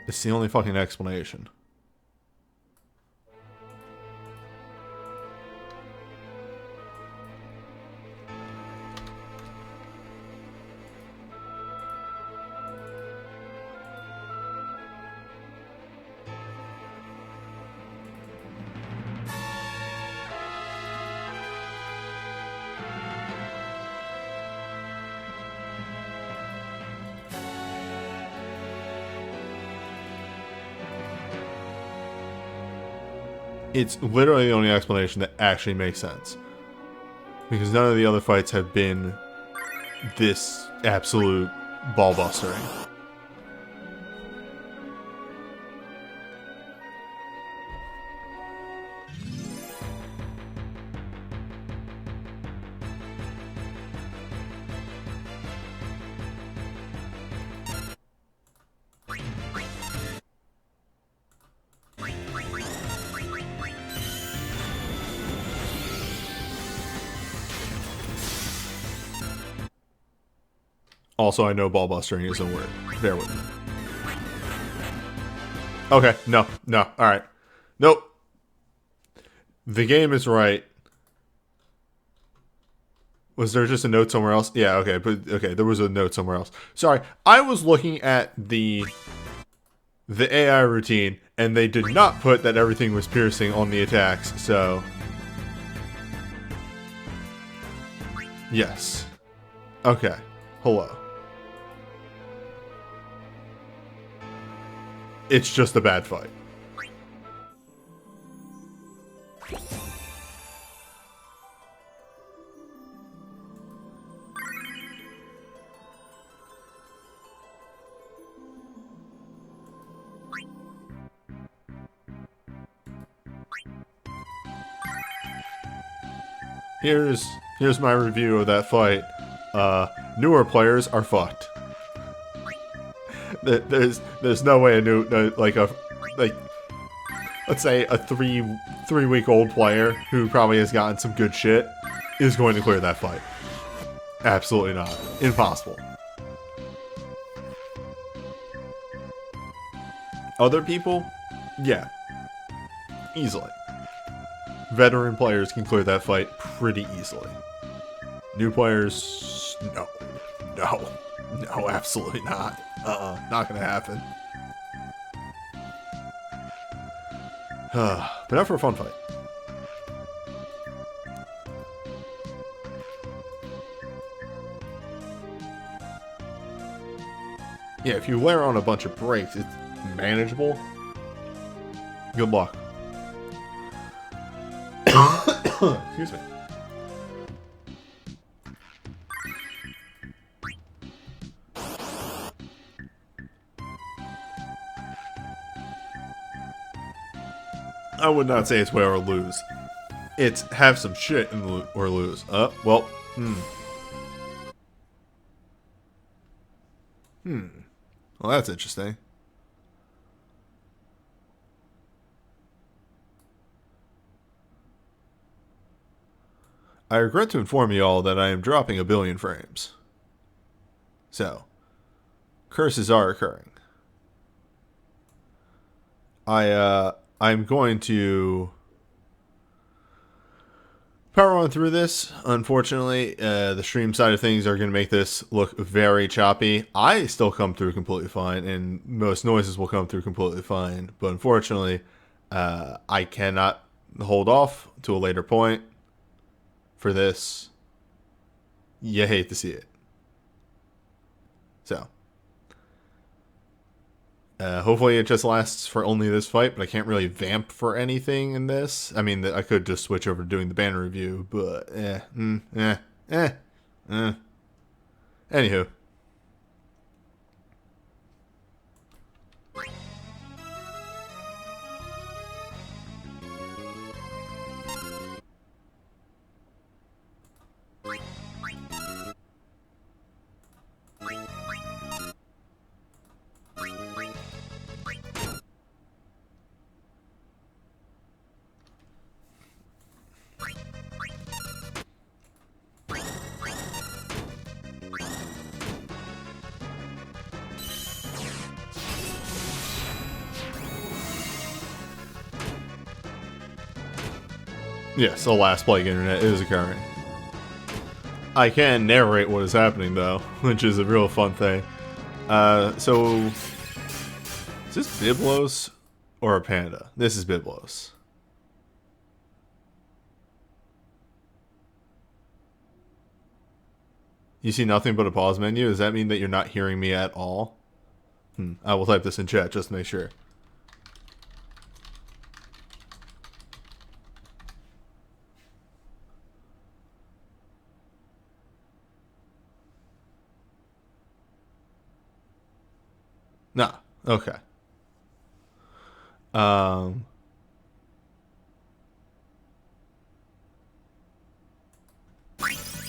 It's the only fucking explanation. It's literally the only explanation that actually makes sense. Because none of the other fights have been this absolute ball-bustering. Also, I know ball bustering isn't a word. Bear with me. Okay, no, alright. Nope. The game is right. Was there just a note somewhere else? Yeah, okay, but okay, there was a note somewhere else. Sorry, I was looking at the AI routine, and they did not put that everything was piercing on the attacks, so... Yes. Okay. Hello. It's just a bad fight. Here's my review of that fight. Newer players are fucked. There's no way let's say a three-week-old player who probably has gotten some good shit is going to clear that fight. Absolutely not. Impossible. Other people? Yeah. Easily. Veteran players can clear that fight pretty easily. New players, no. No, absolutely not. Not gonna happen. But not for a fun fight. Yeah, if you layer on a bunch of breaks, it's manageable. Good luck. Excuse me. I would not say it's win or lose. It's have some shit and or lose. Well, Well, that's interesting. I regret to inform you all that I am dropping 1 billion frames. So, curses are occurring. I'm going to power on through this. Unfortunately, the stream side of things are going to make this look very choppy. I still come through completely fine, and most noises will come through completely fine. But unfortunately, I cannot hold off to a later point for this. You hate to see it. So, hopefully it just lasts for only this fight, but I can't really vamp for anything in this. I mean, I could just switch over to doing the banner review, but Anywho. Yes, alas, plague internet is occurring. I can narrate what is happening though, which is a real fun thing. So is this Byblos or a panda? This is Byblos. You see nothing but a pause menu? Does that mean that you're not hearing me at all? I will type this in chat just to make sure. Nah. Okay. But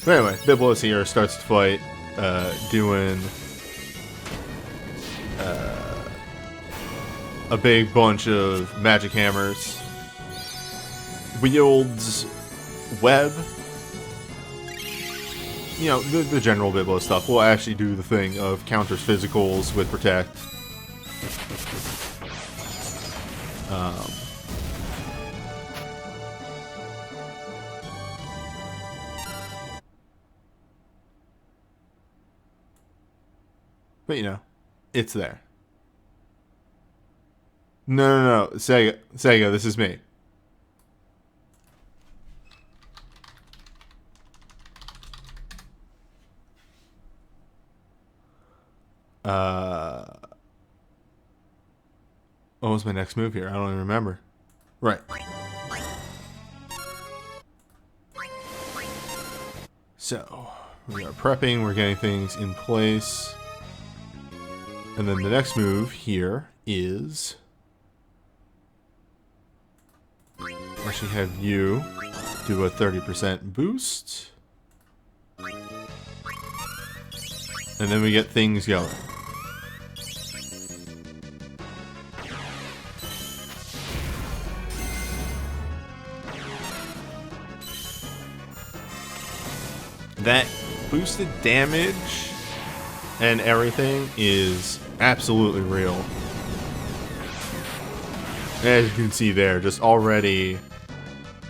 anyway, Byblos here starts to fight, doing a big bunch of magic hammers, wields web, you know, the general Byblos stuff. We'll actually do the thing of counters physicals with protect. But you know, it's there. No, Sega, this is me. What was my next move here? I don't even remember. Right. So, we are prepping, we're getting things in place. And then the next move here is... actually have you do a 30% boost. And then we get things going. That boosted damage and everything is absolutely real. As you can see there, just already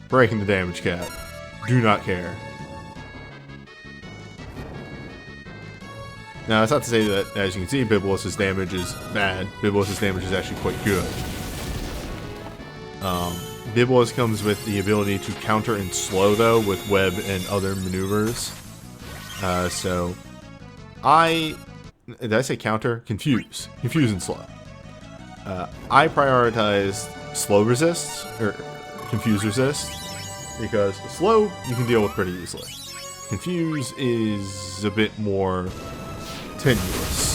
breaking the damage cap. Do not care. Now, that's not to say that, as you can see, Byblos' damage is bad. Byblos' damage is actually quite good. Byblos comes with the ability to counter and slow, though, with web and other maneuvers. Did I say counter? Confuse. Confuse and slow. I prioritized slow resist, or confuse resist, because slow you can deal with pretty easily. Confuse is a bit more tenuous.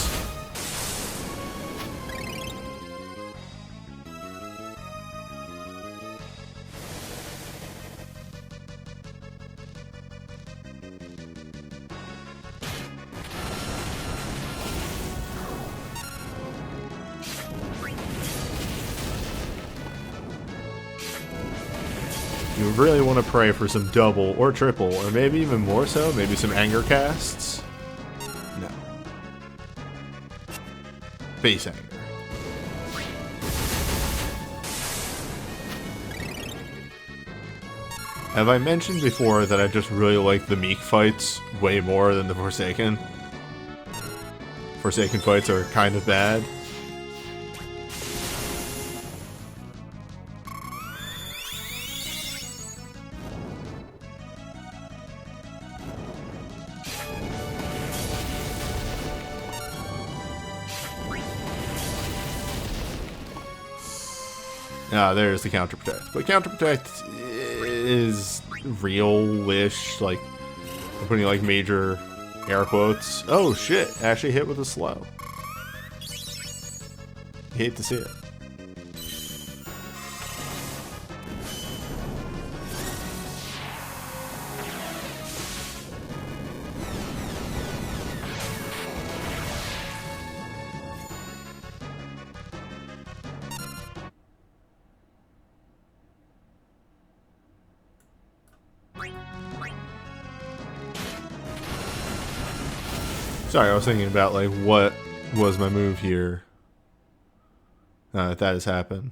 You really want to pray for some double or triple, or maybe even more so, maybe some anger casts. No. Base anger. Have I mentioned before that I just really like the Meek fights way more than the Forsaken? Forsaken fights are kind of bad. Ah, there's the counter protect. But counter protect is real-ish, like, I'm putting like major air quotes. Oh shit, actually hit with a slow. Hate to see it. Sorry, I was thinking about, like, what was my move here. That has happened.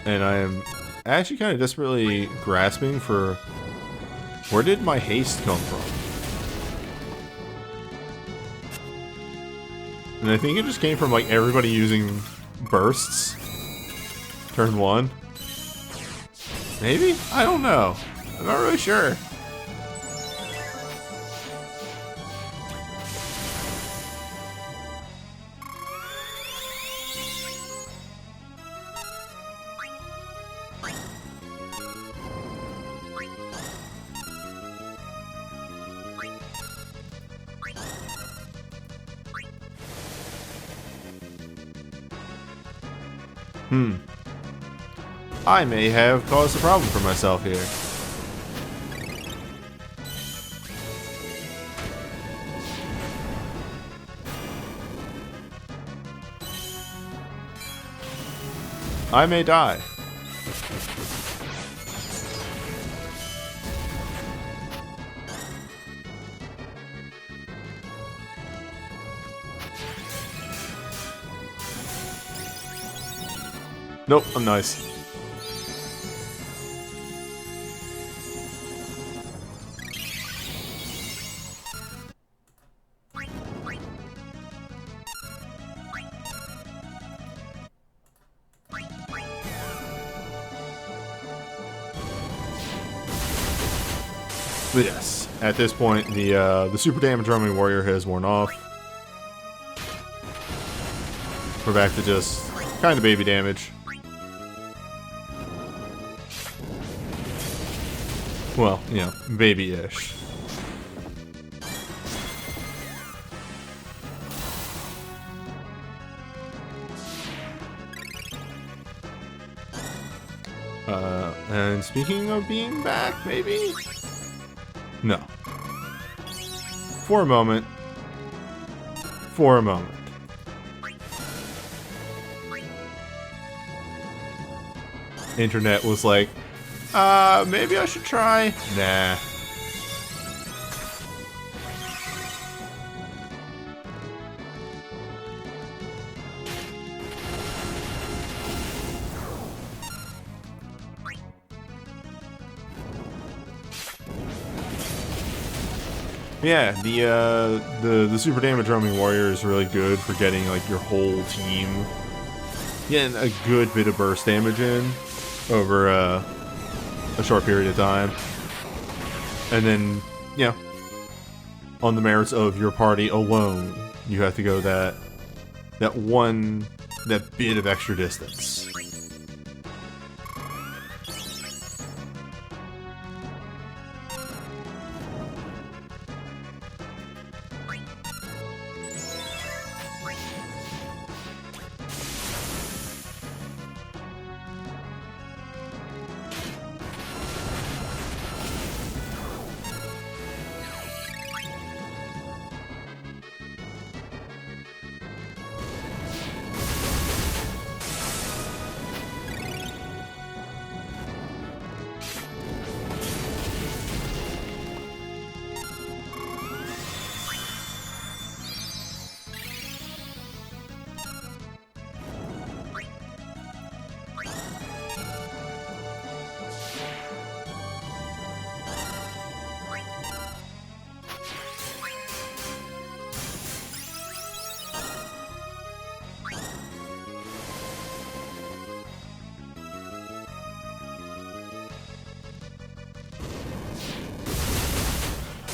And I am actually kind of desperately grasping for where did my haste come from? And I think it just came from like everybody using bursts. Turn 1. Maybe? I don't know. I'm not really sure. I may have caused a problem for myself here. I may die. Nope, I'm nice. But yes, at this point, the super damage roaming warrior has worn off. We're back to just kind of baby damage. Well, you know, baby-ish. And speaking of being back, maybe? No. For a moment. For a moment. Internet was like, maybe I should try. Nah. Yeah, the super damage roaming warrior is really good for getting like your whole team getting a good bit of burst damage in over a short period of time. And then, you know, on the merits of your party alone, you have to go that bit of extra distance.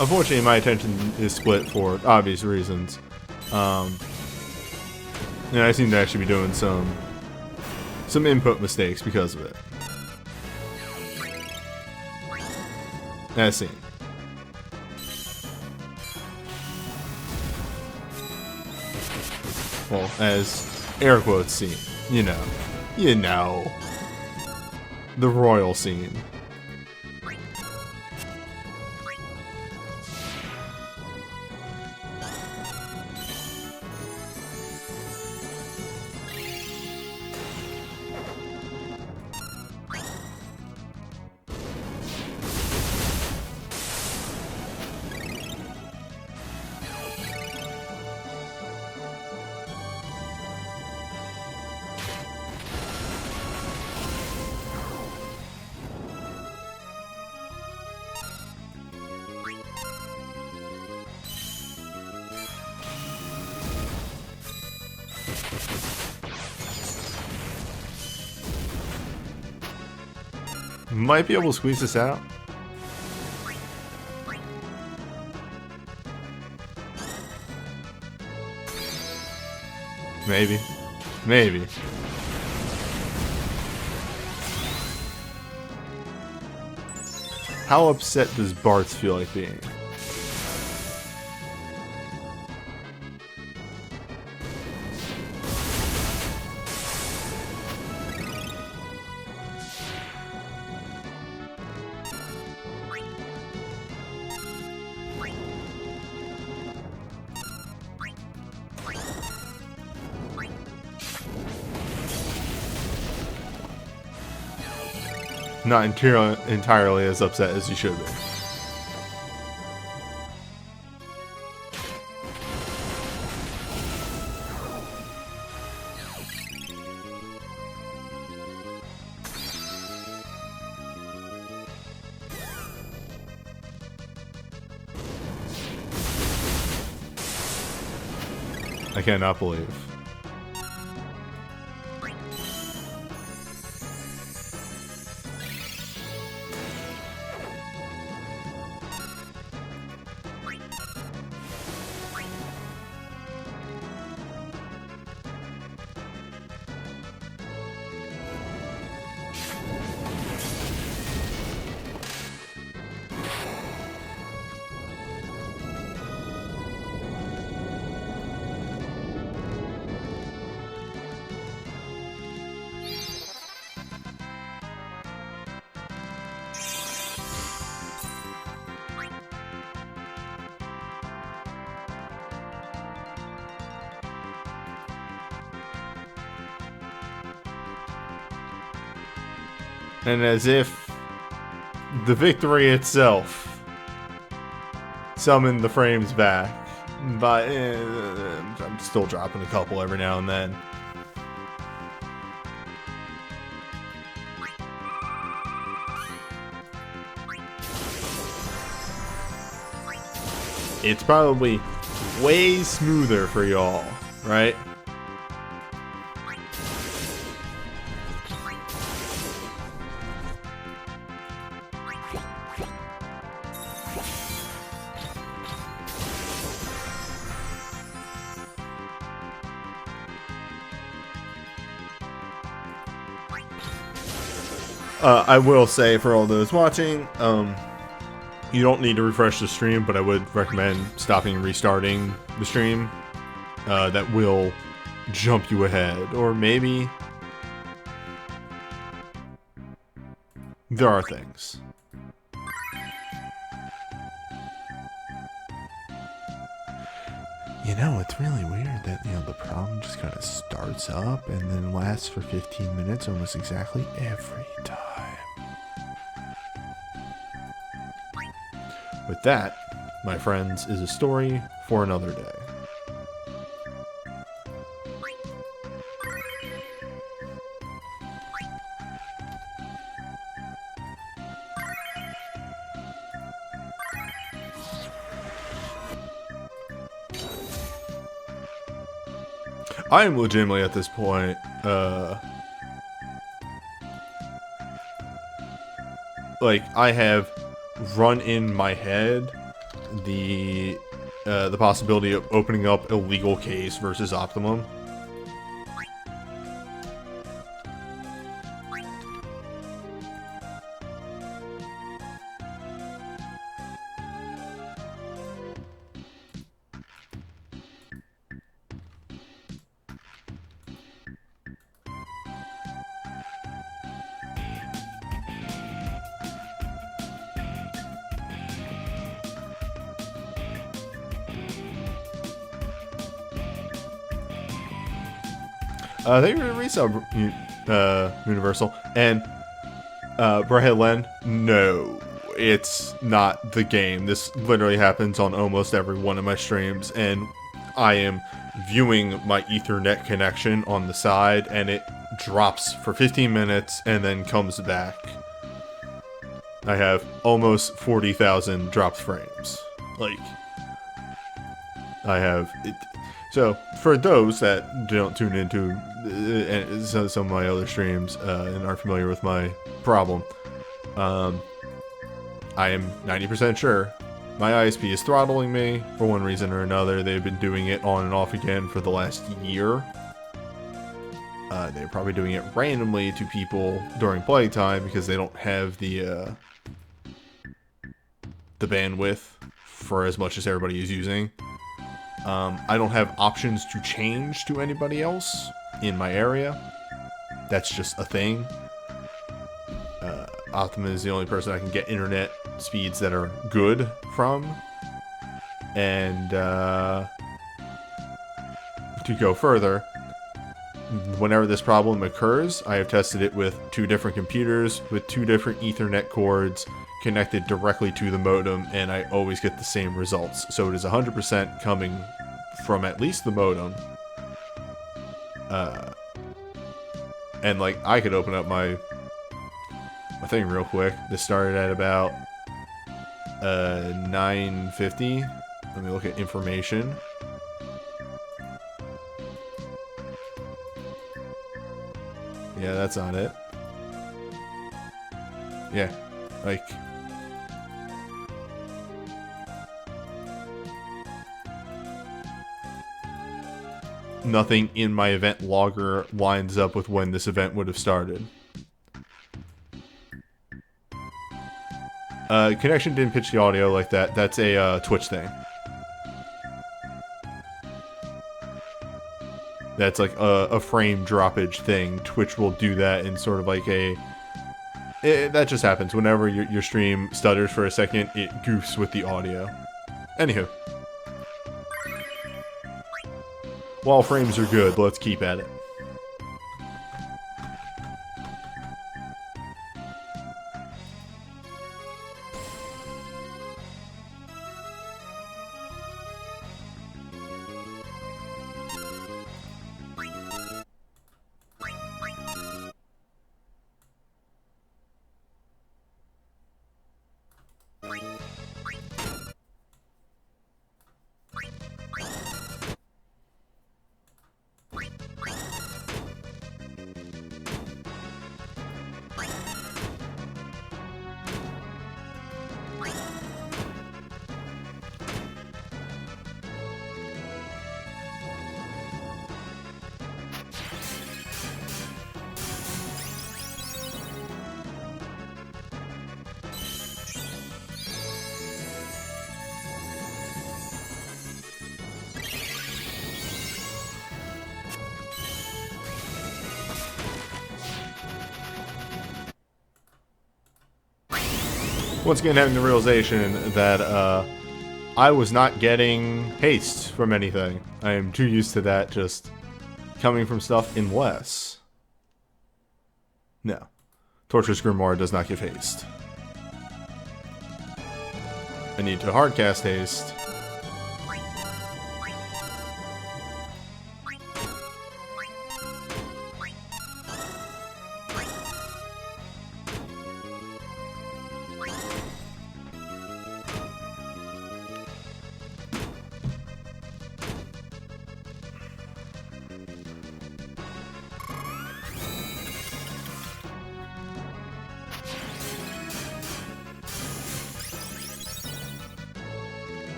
Unfortunately, my attention is split for obvious reasons. And I seem to actually be doing some input mistakes because of it. As seen. Well, as air quotes seen. You know. You know. The royal scene. Might be able to squeeze this out. Maybe. Maybe. How upset does Bartz feel like being? Not entirely as upset as you should be. I cannot believe. And as if the victory itself summoned the frames back. But I'm still dropping a couple every now and then. It's probably way smoother for y'all, right? I will say for all those watching, you don't need to refresh the stream, but I would recommend stopping and restarting the stream. That will jump you ahead. Or maybe there are things. You know, it's really weird that, you know, the problem just kind of starts up and then lasts for 15 minutes almost exactly every time. With that, my friends, is a story for another day. I am legitimately at this point, like, I have run in my head the possibility of opening up a legal case versus Optimum. Thank you for the resub, Universal. And, Brahid Len, no, it's not the game. This literally happens on almost every one of my streams, and I am viewing my Ethernet connection on the side, and it drops for 15 minutes and then comes back. I have almost 40,000 dropped frames. Like, I have... So, for those that don't tune into some of my other streams and aren't familiar with my problem, I am 90% sure my ISP is throttling me for one reason or another. They've been doing it on and off again for the last year. They're probably doing it randomly to people during playtime because they don't have the bandwidth for as much as everybody is using. I don't have options to change to anybody else in my area. That's just a thing. Atomos is the only person I can get internet speeds that are good from. And to go further, whenever this problem occurs, I have tested it with 2 different computers with 2 different Ethernet cords connected directly to the modem, and I always get the same results. So it is 100% coming from at least the modem. And like, I could open up my thing real quick. This started at about 9:50. Let me look at information. Yeah, that's on it. Yeah, like, nothing in my event logger lines up with when this event would have started. Connection didn't pitch the audio like that. That's a Twitch thing. That's like a frame droppage thing. Twitch will do that in sort of like a... that just happens. Whenever your stream stutters for a second, it goofs with the audio. Anywho. While frames are good, let's keep at it. Once again, having the realization that I was not getting haste from anything. I am too used to that just coming from stuff unless... No. Torturous Grimoire does not give haste. I need to hardcast haste.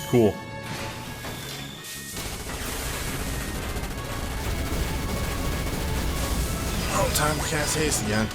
Cool. Oh, time to cast haste again.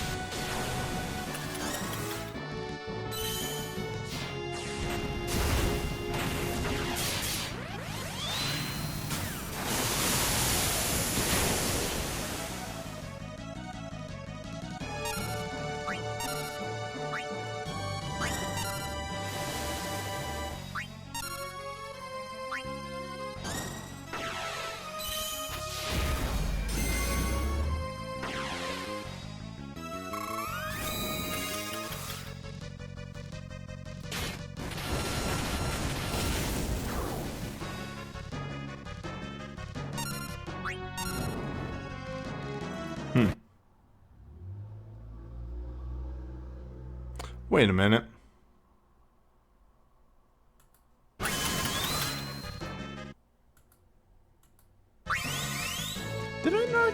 Wait a minute.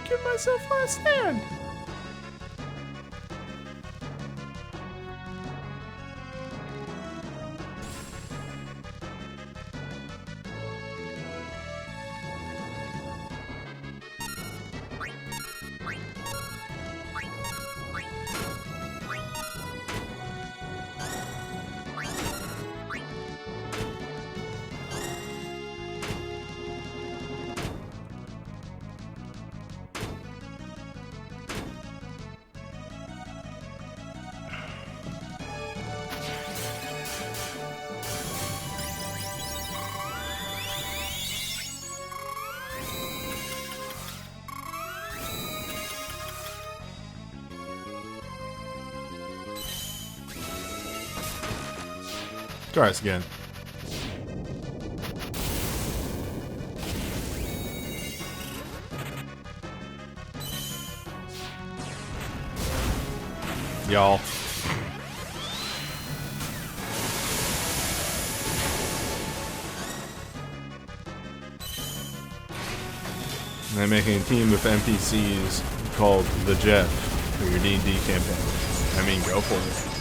give myself last stand. Try this again. Y'all. And I'm making a team of NPCs called the Jeff for your D&D campaign. I mean, go for it.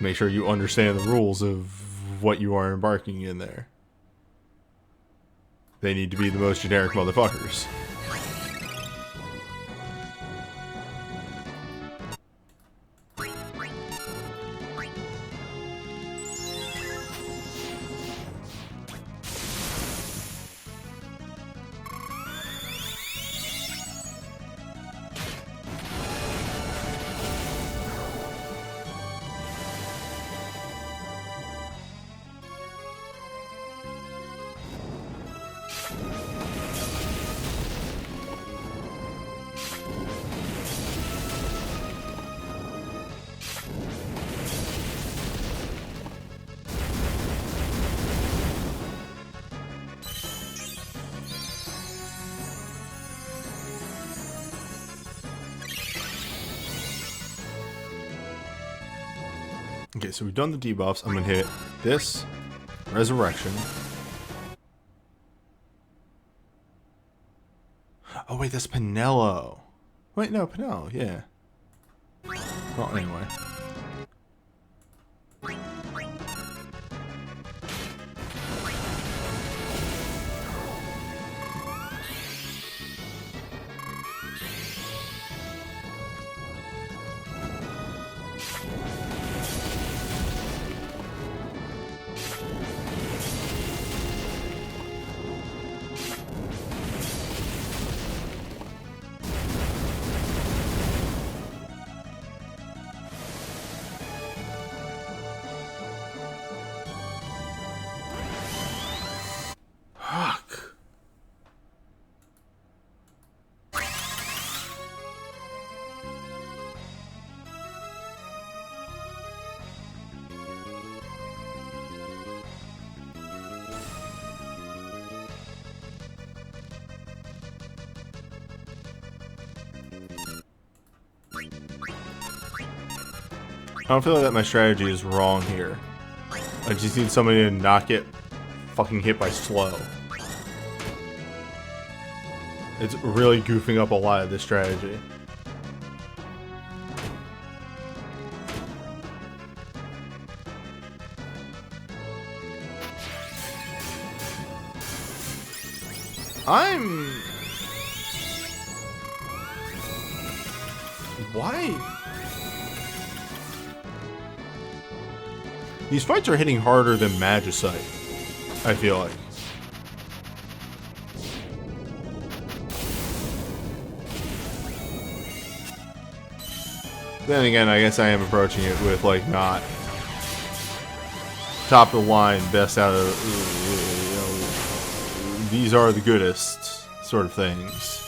Make sure you understand the rules of what you are embarking in there. They need to be the most generic motherfuckers. Okay, so we've done the debuffs. I'm gonna hit this, Resurrection. Oh wait, that's Pinello. Wait, no, Pinello, yeah. Well, anyway. I don't feel like that my strategy is wrong here. I just need somebody to not get fucking hit by slow. It's really goofing up a lot of this strategy. Why? These fights are hitting harder than Magicite, I feel like. Then again, I guess I am approaching it with, like, not top of the line, best out of, you know, these are the goodest sort of things.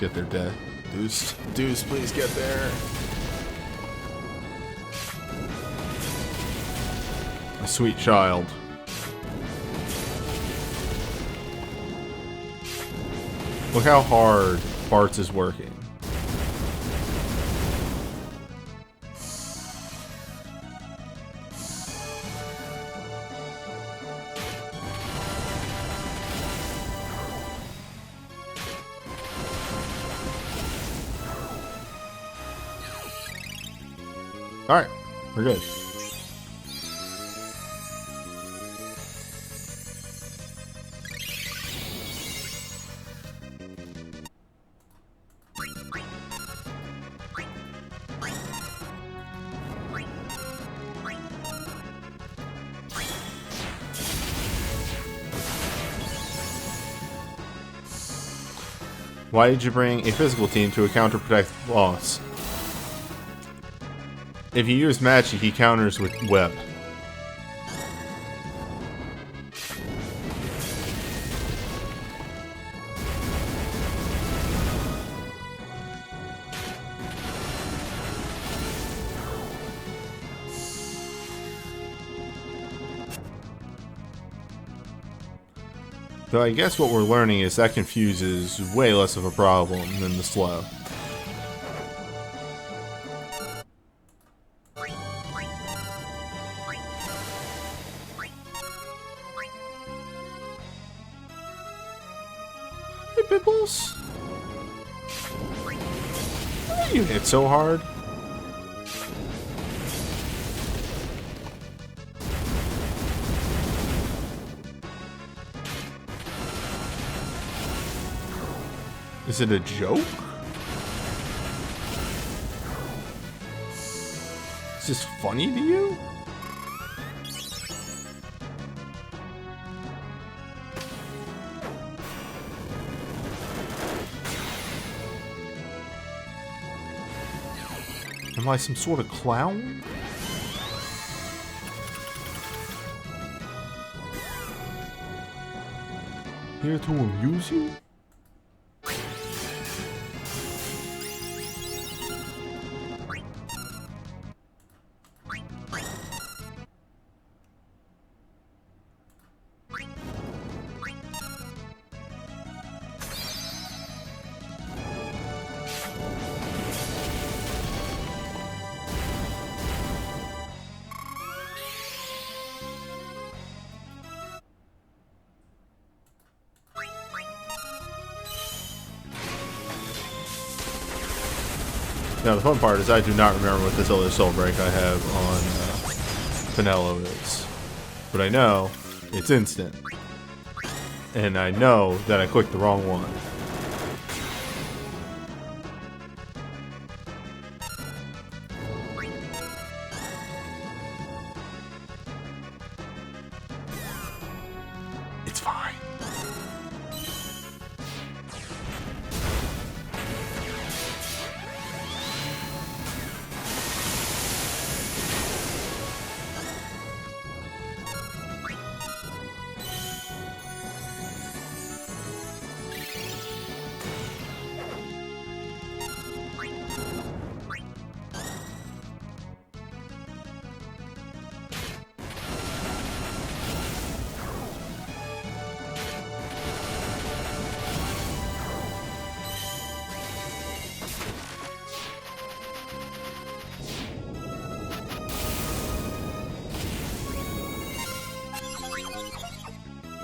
get there, Dad. Deuce, Deuce, please get there. A sweet child. Look how hard Bartz is working. Alright, we're good. Why did you bring a physical team to a counter-protect boss? If you use magic, he counters with web. Though I guess what we're learning is that confuses way less of a problem than the slow. Hey, Byblos! Why you hit so hard? Is it a joke? Is this funny to you? Am I some sort of clown? Here to amuse you? Now the fun part is I do not remember what this other soul break I have on Pinello is. But I know it's instant. And I know that I clicked the wrong one. It's fine.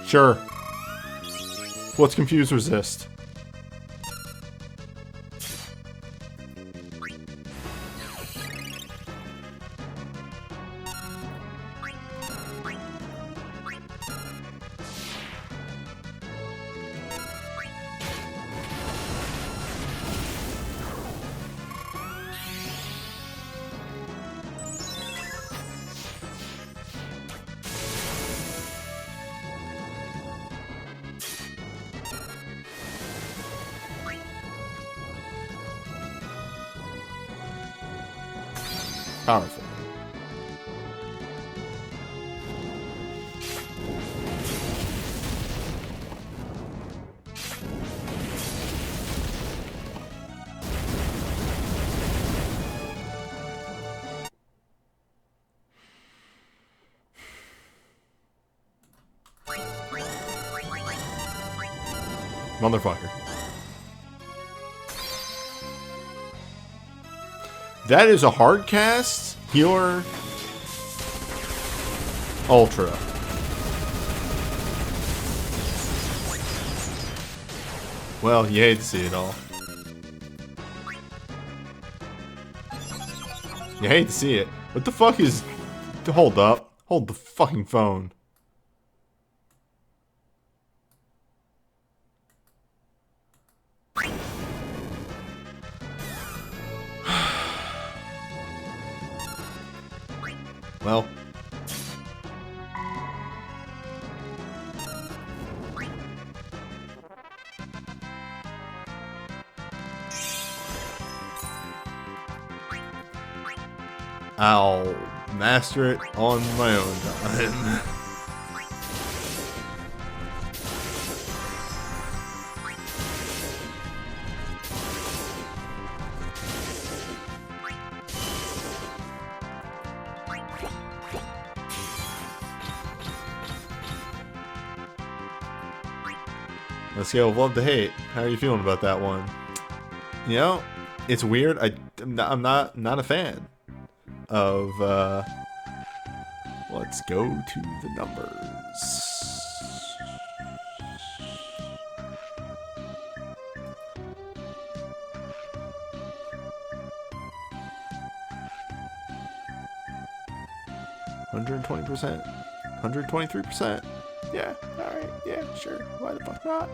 Sure. What's confuse resist? Powerful. Motherfucker. That is a hard cast. Healer. Ultra. Well, you hate to see it all. You hate to see it. What the fuck is... Hold up. Hold the fucking phone. Well. I'll master it on my own time. On a scale of love to hate, how are you feeling about that one? You know, it's weird. I'm not a fan of let's go to the numbers. %, 123%. Yeah, alright, yeah, sure. Why the fuck not?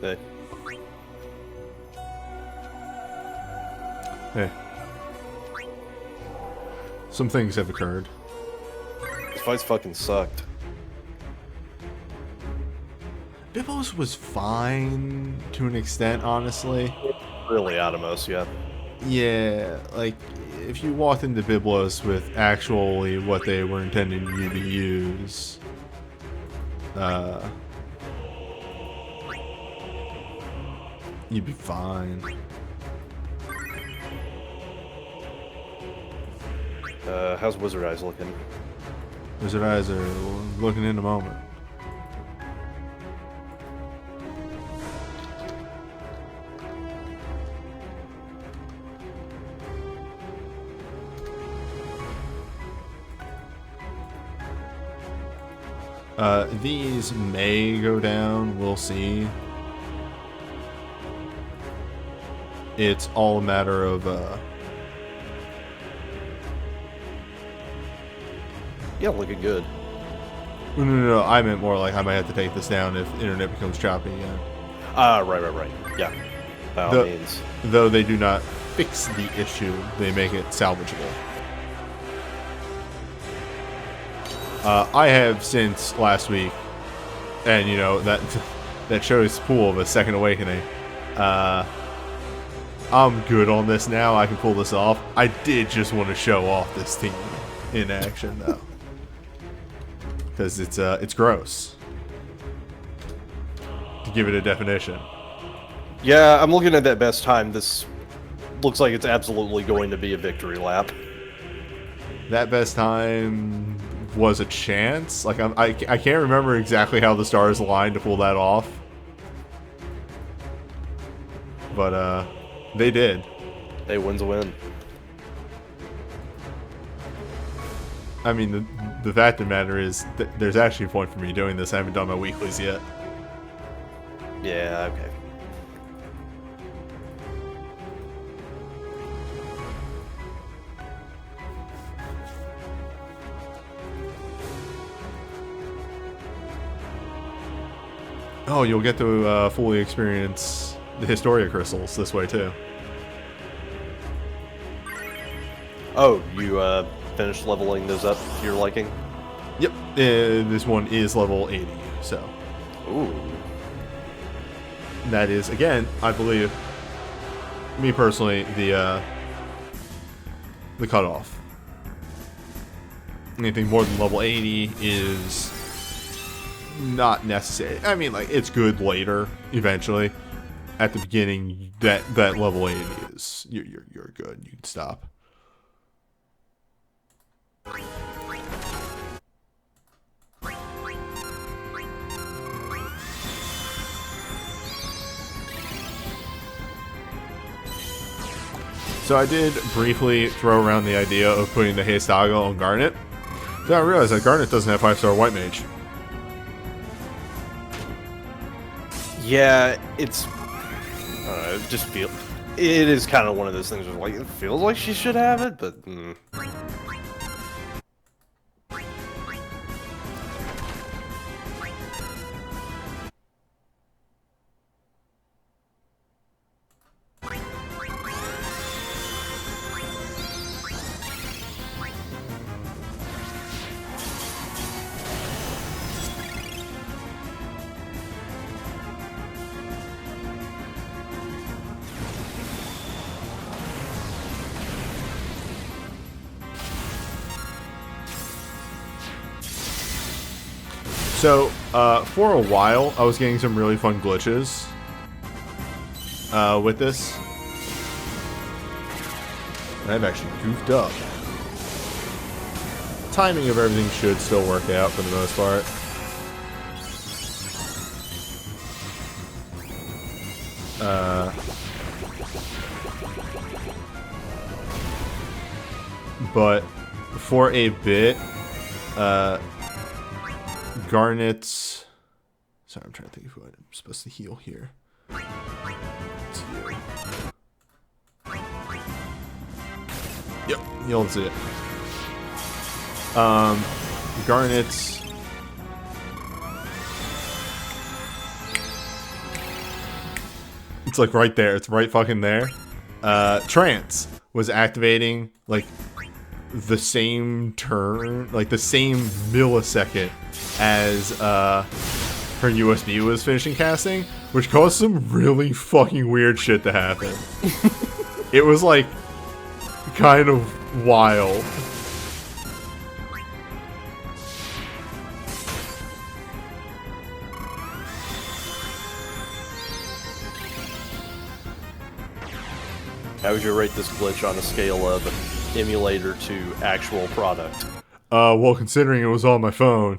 Hey. Hey. Some things have occurred. This fight's fucking sucked. Byblos was fine to an extent, honestly. Really Atomos, yeah. Yeah, like, if you walked into Byblos with actually what they were intending you to use, you'd be fine. How's Wizard Eyes looking? Wizard Eyes are looking in a moment. These may go down, we'll see. It's all a matter of, Yeah, looking good. No, I meant more like I might have to take this down if internet becomes choppy again. Right. Yeah. By all means. Though they do not fix the issue, they make it salvageable. I have since last week, and you know, that shows Pool of a Second Awakening. I'm good on this now, I can pull this off. I did just want to show off this team in action, though. Because it's gross. To give it a definition. Yeah, I'm looking at that best time. This looks like it's absolutely going to be a victory lap. That best time was a chance. Like I can't remember exactly how the stars aligned to pull that off. But they did. Hey, win's a win. I mean, the fact of the matter is, there's actually a point for me doing this. I haven't done my weeklies yet. Yeah, okay. Oh, you'll get to fully experience the Historia crystals this way, too. Oh, you finished leveling those up to your liking? Yep. This one is level 80, so. Ooh. That is, again, I believe, me personally, the the cutoff. Anything more than level 80 is not necessary. I mean, like, it's good later, eventually. At the beginning, that level 80 is you're good. You can stop. So I did briefly throw around the idea of putting the Haystaga on Garnet. Then I realized that Garnet doesn't have 5-star White Mage. Yeah, it's... it is kind of one of those things where, like, it feels like she should have it, but... So, for a while, I was getting some really fun glitches with this. And I've actually goofed up. Timing of everything should still work out for the most part. But for a bit, Garnet's... Sorry, I'm trying to think of who I'm supposed to heal here. It's you. Yep, you don't see it. Garnet's... It's like right there. It's right fucking there. Trance was activating like the same turn, like the same millisecond as her USB was finishing casting, which caused some really fucking weird shit to happen. It was like kind of wild. How would you rate this glitch on a scale of emulator to actual product? Well, considering it was on my phone.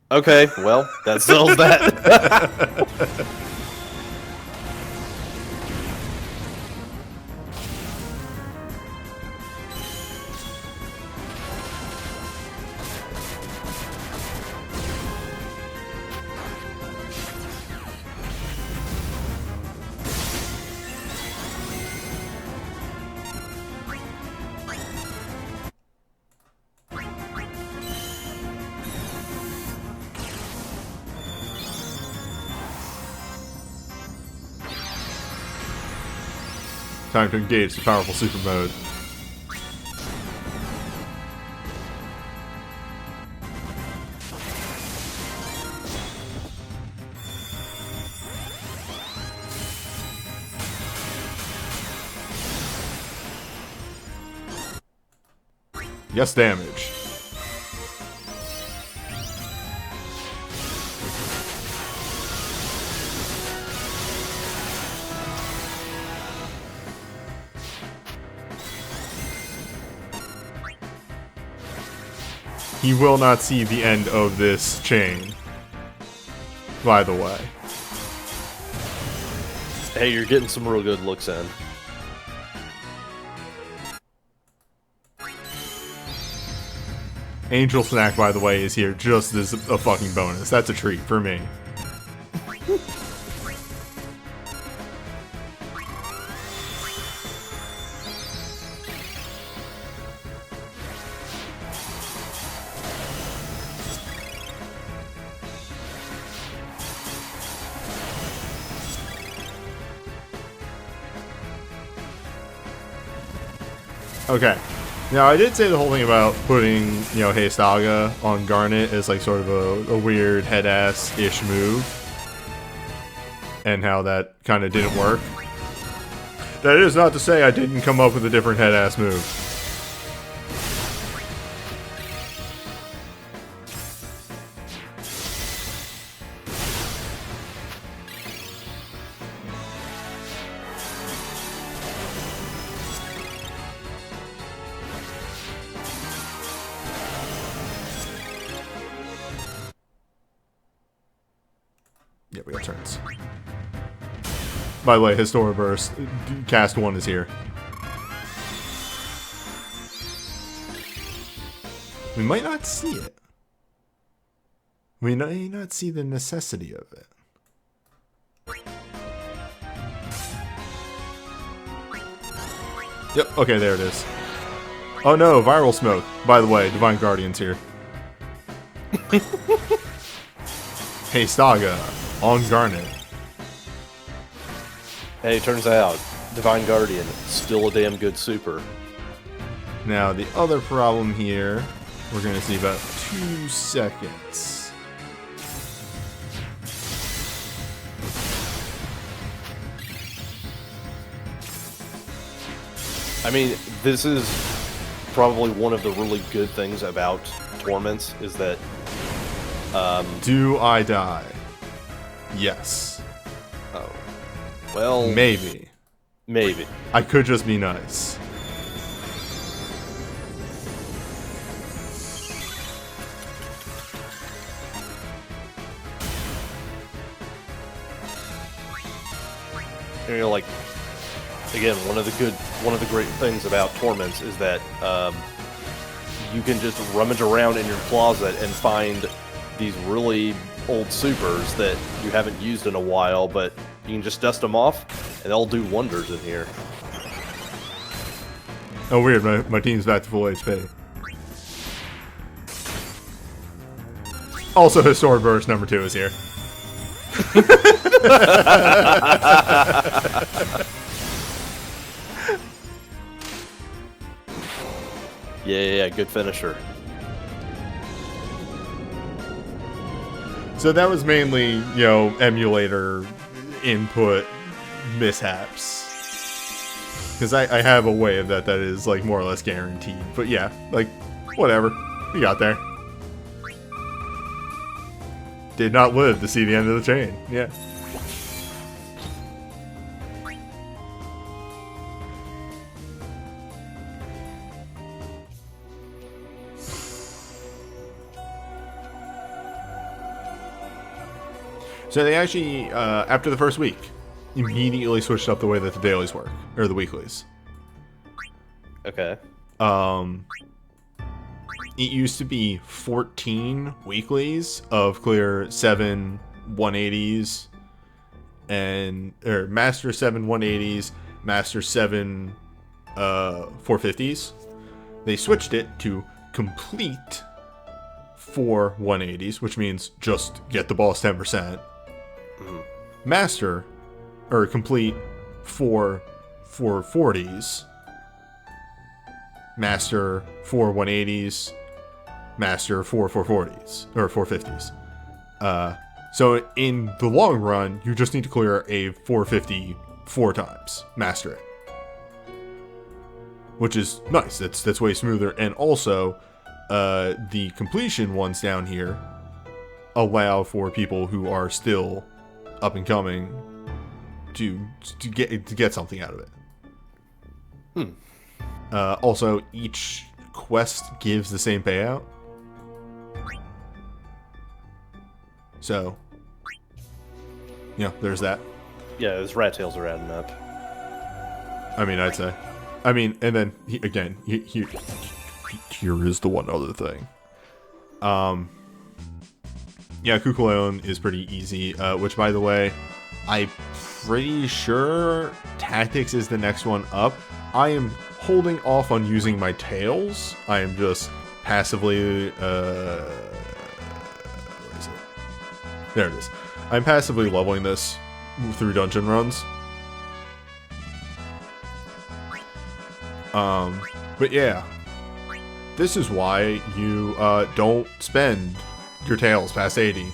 Okay, well, that settles that. Time to engage the powerful super mode. Yes, damage. He will not see the end of this chain, by the way. Hey, you're getting some real good looks in. Angel Snack, by the way, is here just as a fucking bonus. That's a treat for me. Okay. Now, I did say the whole thing about putting, you know, Haystaga on Garnet as, like, sort of a weird head-ass-ish move. And how that kind of didn't work. That is not to say I didn't come up with a different head-ass move. Yeah, we got turns. By the way, Historic Burst, Cast 1 is here. We might not see it. We may not see the necessity of it. Yep, okay, there it is. Oh no, Viral Smoke. By the way, Divine Guardian's here. Hey, Staga, on Garnet. Hey, turns out, Divine Guardian, still a damn good super. Now, the other problem here, we're going to see about 2 seconds. I mean, this is probably one of the really good things about Torments, is that... Do I die? Yes. Oh. Well... Maybe. Maybe. I could just be nice. You know, like, again, one of the great things about Torments is that you can just rummage around in your closet and find these really old supers that you haven't used in a while, but you can just dust them off, and they'll do wonders in here. Oh, weird. My team's back to full HP. Also, Historic Burst number 2 is here. Yeah, good finisher. So that was mainly, you know, emulator input mishaps. Because I have a way of that is, like, more or less guaranteed. But yeah, like, whatever. We got there. Did not live to see the end of the chain. Yeah. So they actually, after the first week, immediately switched up the way that the dailies work, or the weeklies. Okay. It used to be 14 weeklies of clear 7 180s, or master 7 180s, master 7 450s. They switched it to complete 4 180s, which means just get the boss 10%. Master, or complete 4 440s, master 4 180s, master 4 440s, or 450s. So in the long run, you just need to clear a 450 4 times, master it. Which is nice, that's way smoother, and also, the completion ones down here allow for people who are still up and coming to get something out of it. Also, each quest gives the same payout. So, yeah, there's that. Yeah, those rat tails are adding up. I mean, I'd say. I mean, and then, again, here is the one other thing. Yeah, Kukulaon is pretty easy, which, by the way, I'm pretty sure Tactics is the next one up. I am holding off on using my tails. I am just passively, where is it? There it is. I'm passively leveling this through dungeon runs. But yeah, this is why you, don't spend your tails past 80.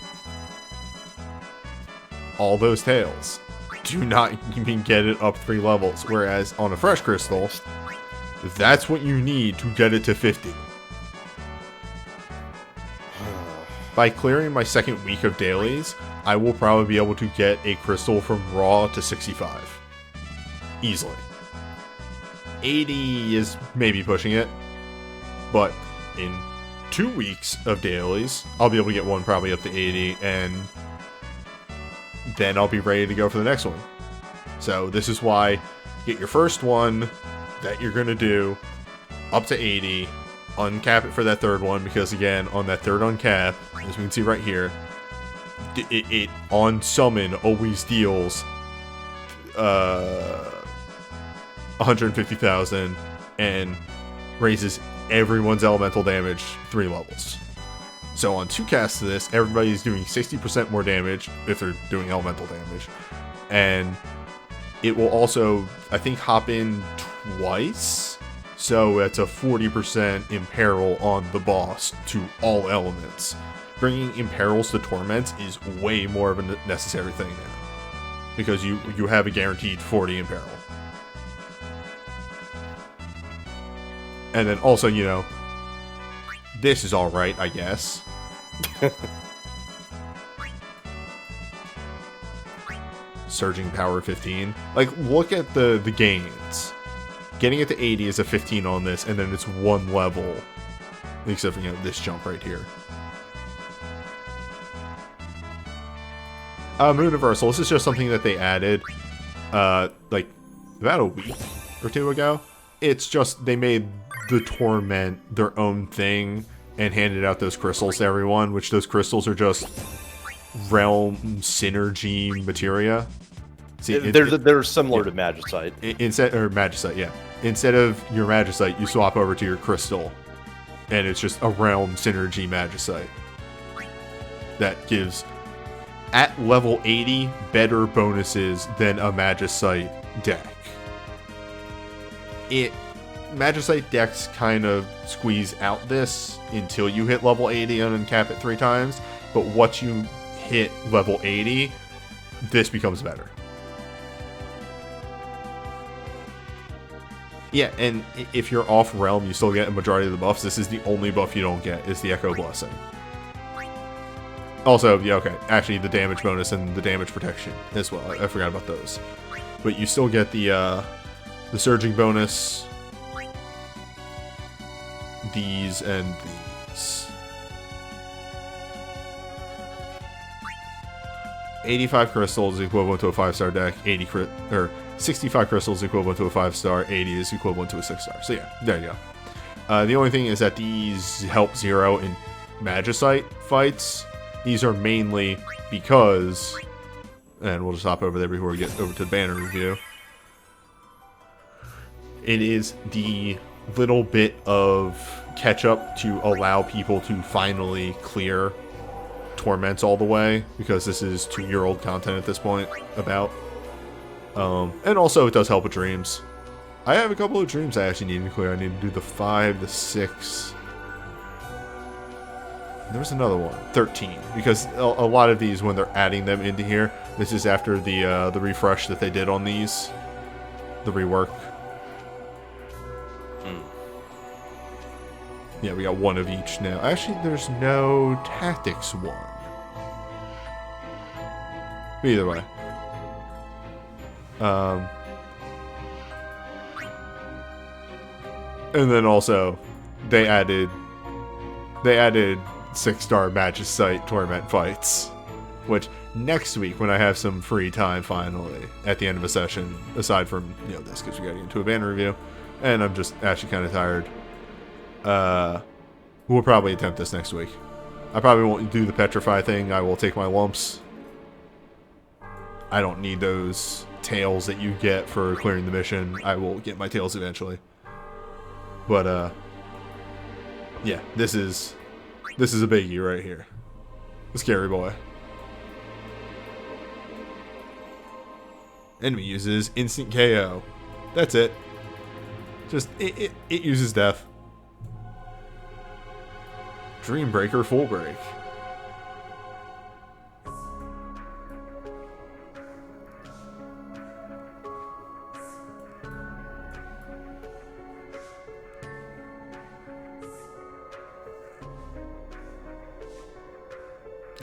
All those tails. do not even get it up 3 levels. Whereas on a fresh crystal, that's what you need to get it to 50. By clearing my second week of dailies, I will probably be able to get a crystal from raw to 65. Easily. 80 is maybe pushing it, but in 2 weeks of dailies, I'll be able to get one probably up to 80, and then I'll be ready to go for the next one. So this is why get your first one that you're going to do up to 80, uncap it for that third one, because again, on that third uncap, as we can see right here, it on summon always deals 150,000 and raises everyone's elemental damage 3 levels. So on 2 casts of this, everybody's doing 60% more damage if they're doing elemental damage. And it will also, I think, hop in twice. So it's a 40% imperil on the boss to all elements. Bringing imperils to torments is way more of a necessary thing now, because you have a guaranteed 40 imperil. And then also, you know, this is alright, I guess. Surging power 15. Like, look at the gains. Getting it to 80 is a 15 on this, and then it's 1 level. Except for, you know, this jump right here. Mooniversal. This is just something that they added, like, about a week or 2 ago. It's just, they made the Torment their own thing and handed out those crystals to everyone, which those crystals are just realm synergy materia. See, they're similar to Magicite. Magicite, yeah. Instead of your Magicite, you swap over to your crystal, and it's just a realm synergy Magicite that gives, at level 80, better bonuses than a Magicite deck. Magicite decks kind of squeeze out this until you hit level 80 and uncap it 3 times, but once you hit level 80, this becomes better. Yeah, and if you're off realm, you still get a majority of the buffs. This is the only buff you don't get, is the Echo Blessing. Also, yeah, okay, actually the damage bonus and the damage protection as well. I forgot about those. But you still get the surging bonus, these and these. 85 crystals is equivalent to a 5-star deck. 65 crystals is equivalent to a 5-star. 80 is equivalent to a 6-star. So yeah, there you go. The only thing is that these help zero in Magicite fights. These are mainly because, and we'll just hop over there before we get over to the banner review. It is the little bit of catch up to allow people to finally clear Torments all the way, because this is 2-year-old content at this point about. And also it does help with dreams. I have a couple of dreams I actually need to clear. I need to do the 5, the 6. There was another one, 13, because a lot of these, when they're adding them into here, this is after the refresh that they did on these, the rework. Yeah, we got 1 of each now. Actually, there's no tactics 1. Either way. And then also, they added 6-star Magicite Torment fights, which next week, when I have some free time finally at the end of a session, aside from, you know, this, because we gotta get into a banner review, and I'm just actually kind of tired. We'll probably attempt this next week. I probably won't do the Petrify thing. I will take my lumps. I don't need those tails that you get for clearing the mission. I will get my tails eventually. But, yeah, this is a biggie right here. The scary boy. Enemy uses instant KO. That's it. Just, it uses death. Dreambreaker Full Break.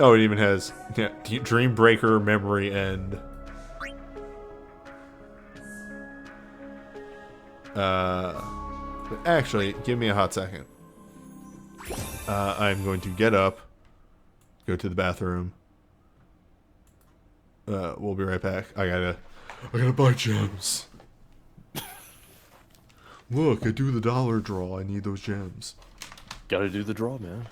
Oh, it even has Dream Breaker, Memory End. Actually, give me a hot second. I'm going to get up, go to the bathroom. We'll be right back. I gotta buy gems. Look, I do the dollar draw. I need those gems. Gotta do the draw, man.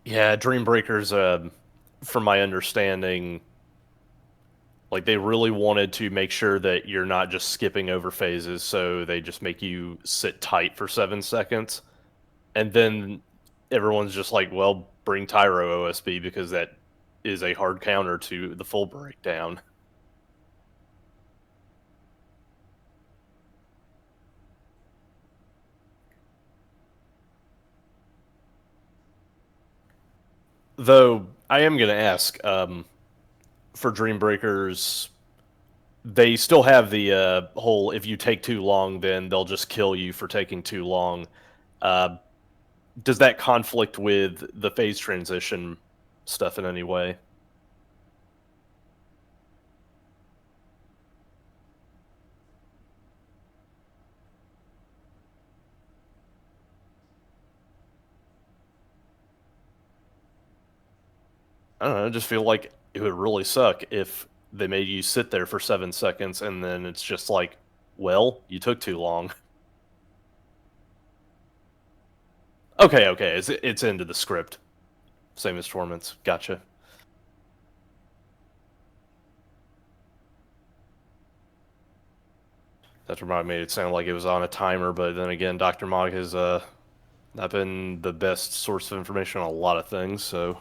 Yeah, Dream Breakers, from my understanding, like they really wanted to make sure that you're not just skipping over phases, so they just make you sit tight for 7 seconds. And then everyone's just like, well, bring Tyro OSB because that is a hard counter to the full breakdown. Though, I am going to ask, for Dream Breakers, they still have the whole, if you take too long, then they'll just kill you for taking too long. Does that conflict with the phase transition stuff in any way? I don't know, I just feel like it would really suck if they made you sit there for 7 seconds and then it's just like, well, you took too long. Okay, it's into the script. Same as Torments. Gotcha. Dr. Mog made it sound like it was on a timer, but then again, Dr. Mog has not been the best source of information on a lot of things, so...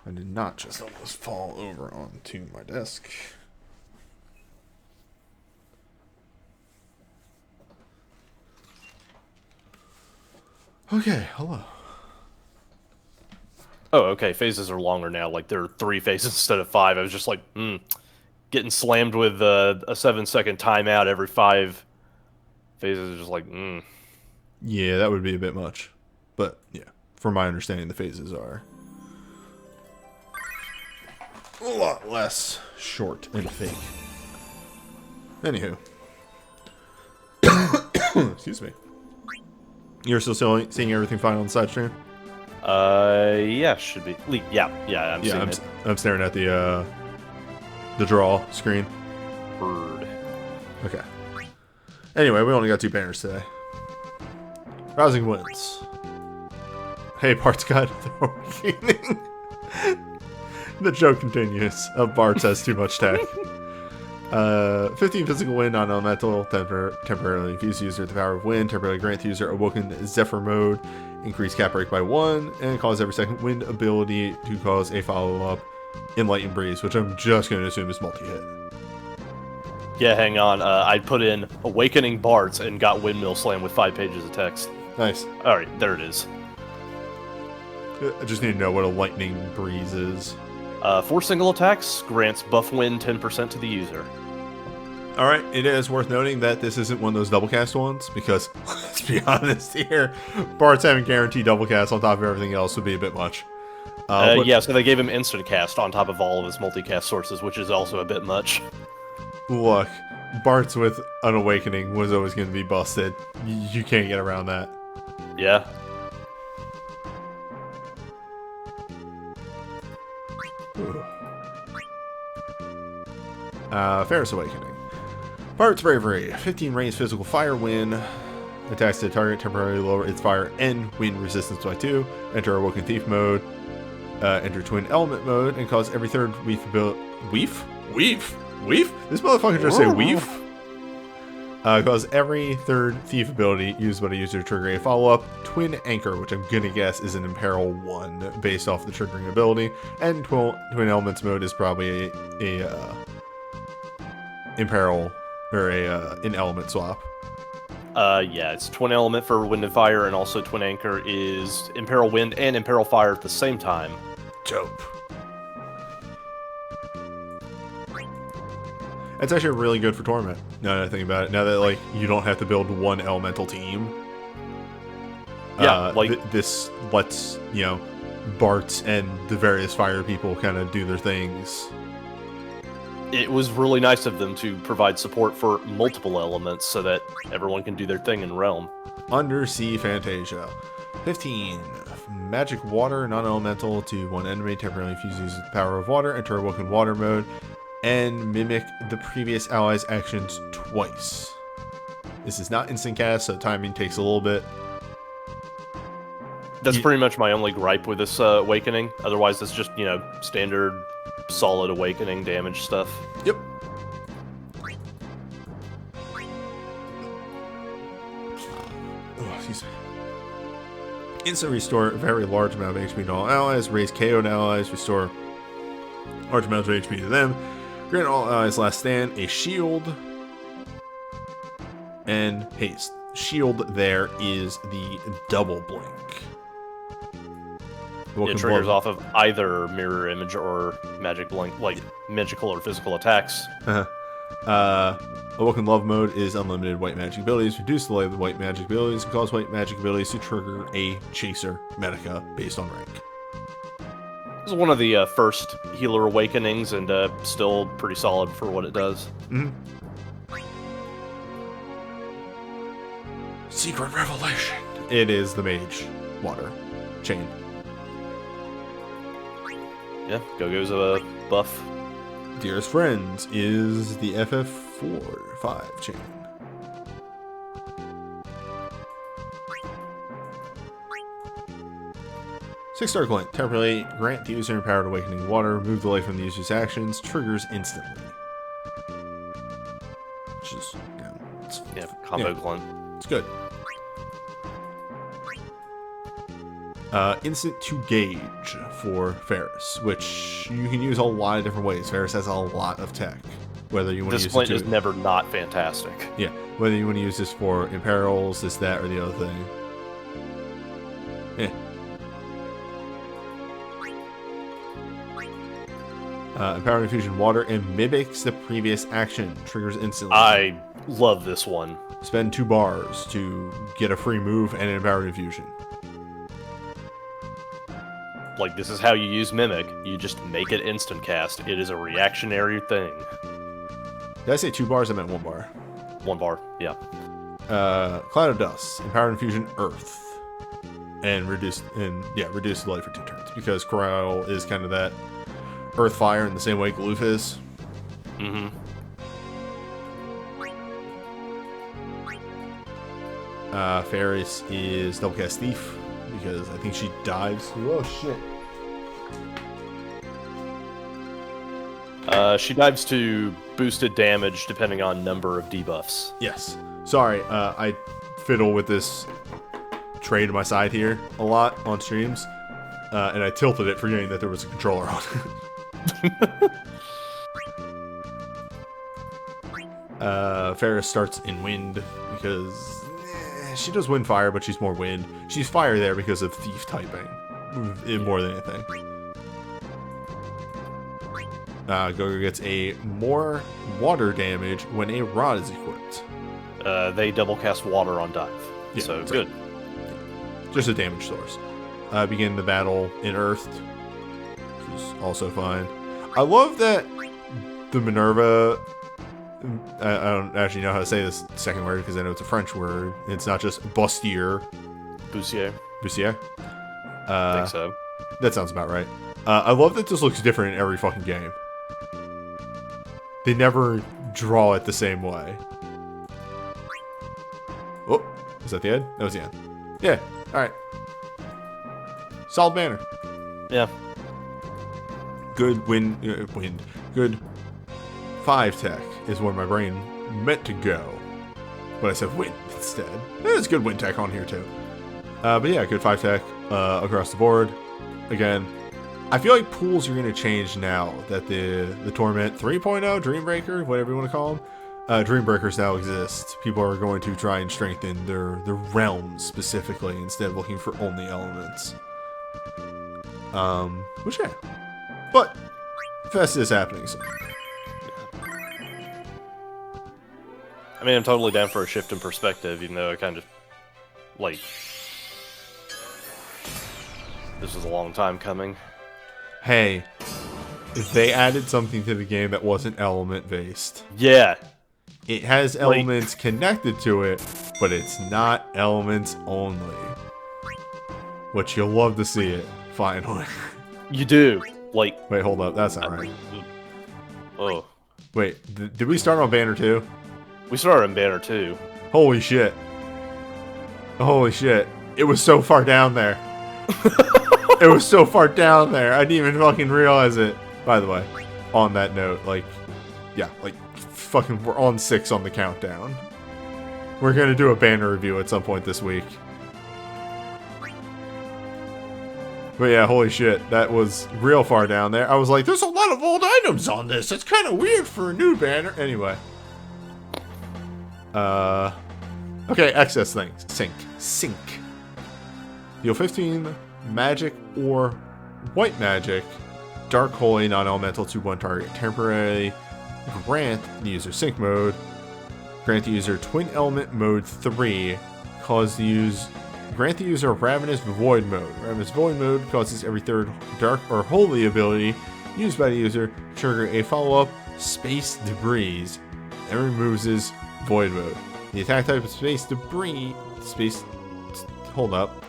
I did not just almost fall over onto my desk. Okay, hello. Oh, okay, phases are longer now. Like, there are 3 phases instead of 5. I was just like, getting slammed with a 7-second timeout every 5 phases is just like, Yeah, that would be a bit much. But, yeah, from my understanding, the phases are a lot less short and fake. Anywho. Excuse me. You're still seeing everything fine on the side stream? Yeah, should be. Yeah, I'm seeing it. I'm staring at the draw screen. Bird. Okay. Anyway, we only got 2 banners today. Rousing wins. Hey, Bart's got the awakening. The joke continues. Bart has too much tech. 15 physical wind on elemental. Temporarily infuse user with the power of wind. Temporarily grant user awoken Zephyr mode. Increase cap rate by 1. And cause every second wind ability to cause a follow-up Enlightened Breeze, which I'm just going to assume is multi-hit. Yeah, hang on. I put in Awakening Bards and got Windmill Slam with 5 pages of text. Nice. Alright, there it is. I just need to know what a Lightning Breeze is. 4 single attacks grants buff wind 10% to the user. Alright, it is worth noting that this isn't one of those double cast ones, because, let's be honest here, Bart's having guaranteed double cast on top of everything else would be a bit much. Yeah, so they gave him instant cast on top of all of his multicast sources, which is also a bit much. Look, Bart's with an Awakening was always going to be busted. You can't get around that. Yeah. Ferris Awakening. Bart's Bravery. 15 raised physical fire wind. Attacks to the target, temporarily lower its fire and wind resistance by 2. Enter Awoken Thief mode. Enter Twin Element mode and cause every third weave ability. Weave? This motherfucker just say weave? Cause every third thief ability used by the user to trigger a follow-up. Twin Anchor, which I'm gonna guess is an Imperil 1 based off the triggering ability. And Twin Elements mode is probably a Imperil or an element swap. Yeah, it's twin element for wind and fire, and also twin anchor is imperil wind and imperil fire at the same time. Dope. That's actually really good for Torment, now that I think about it. Now that, like, you don't have to build one elemental team. Yeah, this lets, you know, Bart's and the various fire people kind of do their things. It was really nice of them to provide support for multiple elements so that everyone can do their thing in Realm. Undersea Fantasia. 15. Magic water, non-elemental to one enemy, temporarily infuses the power of water, enter awoken water mode, and mimic the previous ally's actions twice. This is not instant cast, so timing takes a little bit. That's pretty much my only gripe with this awakening. Otherwise, it's just, you know, standard solid awakening damage stuff. Yep. Oh, excuse me. Instant restore a very large amount of HP to all allies, raise KO'd allies, restore large amounts of HP to them, grant all allies last stand a shield, and haste. Shield there is the double blink. It triggers off of either mirror image or magic blink, like magical or physical attacks. Awoken Love mode is unlimited white magic abilities. Reduce the delay of the white magic abilities and cause white magic abilities to trigger a chaser medica based on rank. This is one of the first healer awakenings, and still pretty solid for what it does. Mm-hmm. Secret Revelation. It is the mage water chain. Yeah, Go-Go's a buff. Dearest Friends is the FF4-5 chain. Six-star Glint. Temporarily grant the user empowered awakening water. Remove delay from the user's actions. Triggers instantly. Which is, combo Glint. It's good. Instant to gauge for Ferris, which you can use a lot of different ways. Ferris has a lot of tech. Whether you want to use it to... is never not fantastic. Yeah, whether you want to use this for imperils, this, that, or the other thing. Yeah. Empowered infusion water and mimics the previous action. Triggers instantly. I love this one. Spend 2 bars to get a free move and an empowered infusion. Like, this is how you use Mimic. You just make it instant cast. It is a reactionary thing. Did I say 2 bars? I meant 1 bar. 1 bar, yeah. Cloud of Dust, Empowered Infusion, Earth, and reduce the light for 2 turns, because Corral is kind of that Earth Fire in the same way Gloof is. Mm-hmm. Ferris is Double Cast Thief, because I think she dives. Oh shit. She dives to boosted damage depending on number of debuffs. Yes. Sorry, I fiddle with this tray to my side here a lot on streams, and I tilted it forgetting that there was a controller on. Ferris starts in wind because she does wind fire, but she's more wind. She's fire there because of thief typing, more than anything. Go-Go gets a more water damage when a rod is equipped. They double cast water on dive, so right. Good. Just a damage source. Begin the battle in Earthed, which is also fine. I love that the Minerva, I don't actually know how to say this second word because I know it's a French word. It's not just bustier. Bustier. Bustier? I think so. That sounds about right. I love that this looks different in every fucking game. They never draw it the same way. Oh, is that the end? That was the end. Yeah, alright. Solid banner. Yeah. Good good 5 tech is where my brain meant to go. But I said wind instead. There's good wind tech on here too. But yeah, good 5 tech across the board. Again, I feel like pools are going to change now that the Torment 3.0, Dreambreaker, whatever you want to call Dream Breakers now exist. People are going to try and strengthen their realms specifically instead of looking for only elements. Which yeah. But Fest is happening soon. I mean, I'm totally down for a shift in perspective, even though I kind of like this was a long time coming. Hey, they added something to the game that wasn't element based. Yeah. It has elements connected to it, but it's not elements only. Which you'll love to see it, finally. You do. Like, wait, hold up. That's not right. Oh. Wait, did we start on Banner 2? We started on Banner 2. Holy shit. Holy shit. It was so far down there. It was so far down there. I didn't even fucking realize it. By the way, on that note, like, yeah, like, fucking, we're on 6 on the countdown. We're gonna do a Banner review at some point this week. But yeah, holy shit, that was real far down there. I was like, there's a lot of old items on this. It's kind of weird for a new Banner. Anyway. Okay, excess things. Sync. Deal 15 magic or white magic. Dark Holy, non-elemental to one target. Temporarily grant the user sync mode. Grant the user twin element mode 3. Grant the user Ravenous Void mode. Ravenous Void mode causes every third dark or holy ability used by the user to trigger a follow-up Space Debris and removes his Void mode. The attack type of Space Debris... Hold up.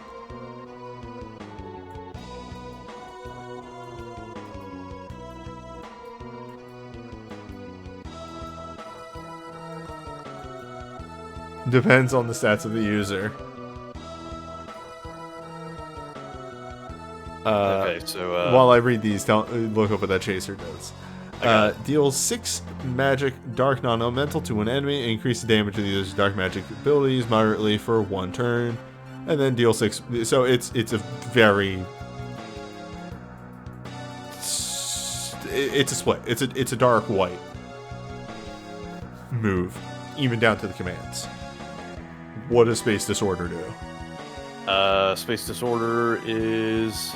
Depends on the stats of the user. Okay, so while I read these, don't look up what that chaser does. Deals 6 magic dark non-elemental to an enemy, increase the damage of the user's dark magic abilities moderately for 1 turn, and then deal 6. So it's a very it's a split. It's a dark white move, even down to the commands. What does Space Disorder do? Space Disorder is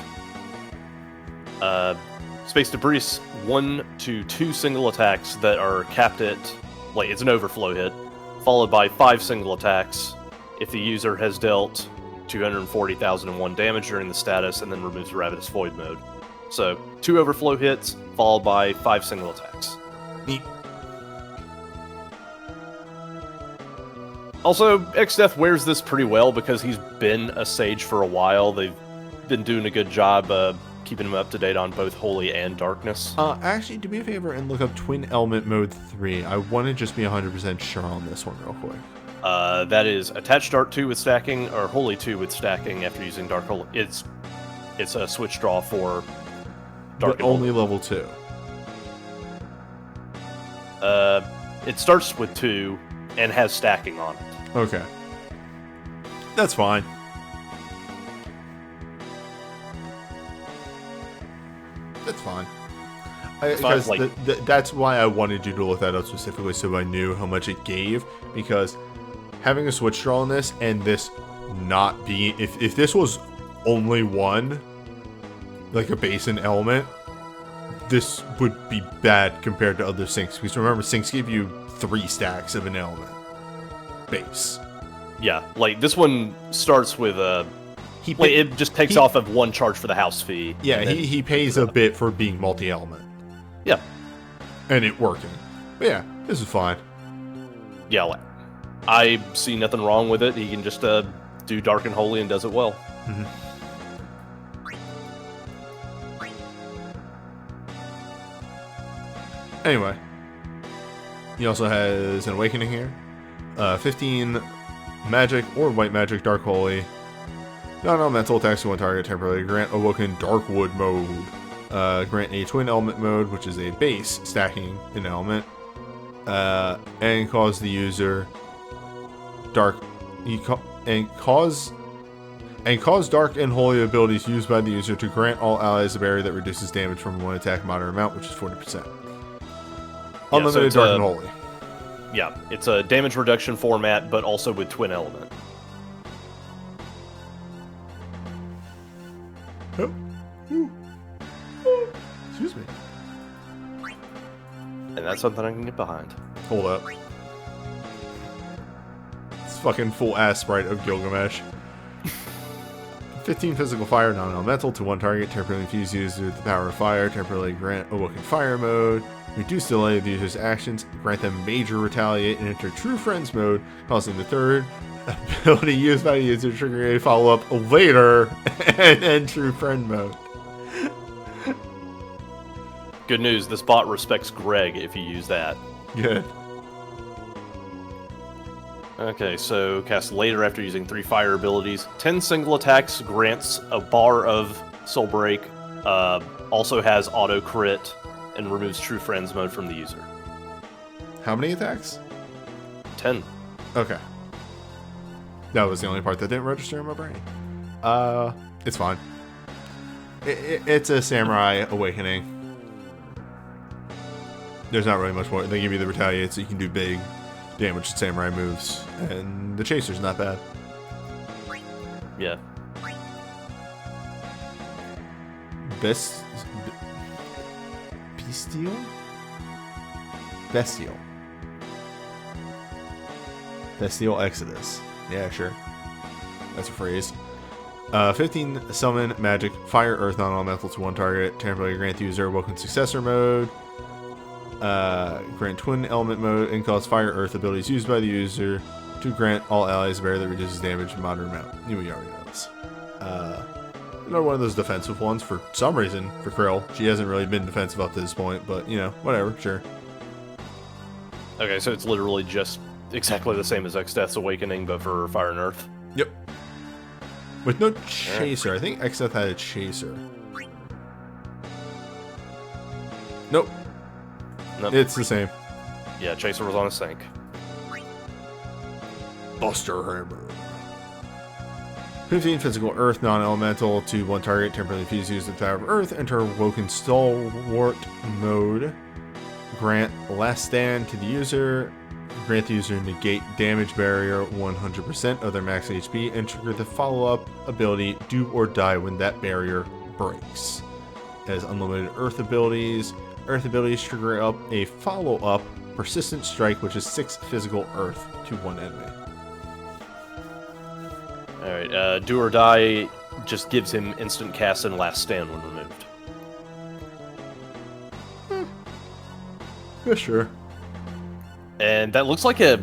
Space Debris 1 to 2 single attacks that are capped at, like, it's an overflow hit, followed by 5 single attacks if the user has dealt 240,001 damage during the status and then removes Ravenous Void mode. So 2 overflow hits followed by 5 single attacks. Neat. Also, Xdeath wears this pretty well because he's been a Sage for a while. They've been doing a good job keeping him up to date on both Holy and Darkness. Actually, do me a favor and look up Twin Element Mode 3. I want to just be 100% sure on this one real quick. That is Attached Dark 2 with stacking, or Holy 2 with stacking after using Dark Holy. It's a switch draw for Dark but only level 2. It starts with 2 and has stacking on it. Okay. That's fine. That's fine. Because like, that's why I wanted you to look that up specifically, so I knew how much it gave. Because having a switch draw on this and this not being, if this was only one, like a base and element, this would be bad compared to other syncs. Because remember, syncs give you 3 stacks of an element base. Yeah, like this one starts with it just takes off of 1 charge for the house fee. Yeah, he pays a bit for being multi-element. Yeah. And it working. But yeah, this is fine. Yeah, like, I see nothing wrong with it. He can just do Dark and Holy and does it well. Mm-hmm. Anyway, he also has an Awakening here. 15 magic or white magic Dark Holy. Non-elemental attacks to one target temporarily. Grant Awoken Darkwood mode. Grant a Twin Element mode, which is a base stacking an element. And cause the user cause Dark and Holy abilities used by the user to grant all allies a barrier that reduces damage from 1 attack moderate amount, which is 40%. Unlimited Dark and Holy. Yeah, it's a damage reduction format, but also with twin element. Oh. Ooh. Oh. Excuse me. And that's something I can get behind. Hold up. It's fucking full ass sprite of Gilgamesh. 15 physical fire, non-elemental to one target, temporarily infuse users with the power of fire, temporarily grant Awoken Fire mode, reduce delay of the user's actions, grant them major retaliate, and enter True Friends mode, causing the third ability used by the user triggering a follow-up later, and then True Friend mode. Good news, this bot respects Greg if you use that. Good. Okay, so cast later after using 3 fire abilities. 10 single attacks, grants a bar of Soul Break, also has auto crit, and removes True Friends mode from the user. How many attacks? 10. Okay. That was the only part that didn't register in my brain. It's fine. It's a Samurai Awakening. There's not really much more. They give you the retaliate so you can do big damage to Samurai moves. And the Chaser's not bad. Yeah. Bestial? Bestial. Bestial Exodus. Yeah, sure. That's a phrase. 15 summon magic fire earth non-elemental to one target. Temporarily grant the user Awoken Successor mode. Grant twin element mode and cause fire earth abilities used by the user to grant all allies a barrier that reduces damage in moderate amount. We already know this. Another one of those defensive ones for some reason for Krill. She hasn't really been defensive up to this point, but you know, whatever, sure. Okay, so it's literally just exactly the same as X-Death's Awakening, but for fire and earth. Yep. With no chaser. I think X-Death had a chaser. Nope. Nope. It's the same. Yeah, chaser was on a sink. Buster Hammer. 15 physical earth non-elemental to one target, temporarily fuse use the power of earth, enter Woken Stalwart mode, grant Last Stand to the user, grant the user negate damage barrier 100% of their max HP, and trigger the follow-up ability Do or Die when that barrier breaks. It has unlimited earth abilities. Earth abilities trigger up a follow-up Persistent Strike, which is 6 physical earth to one enemy. Alright, Do or Die just gives him instant cast and Last Stand when removed. Yeah, sure. And that looks like a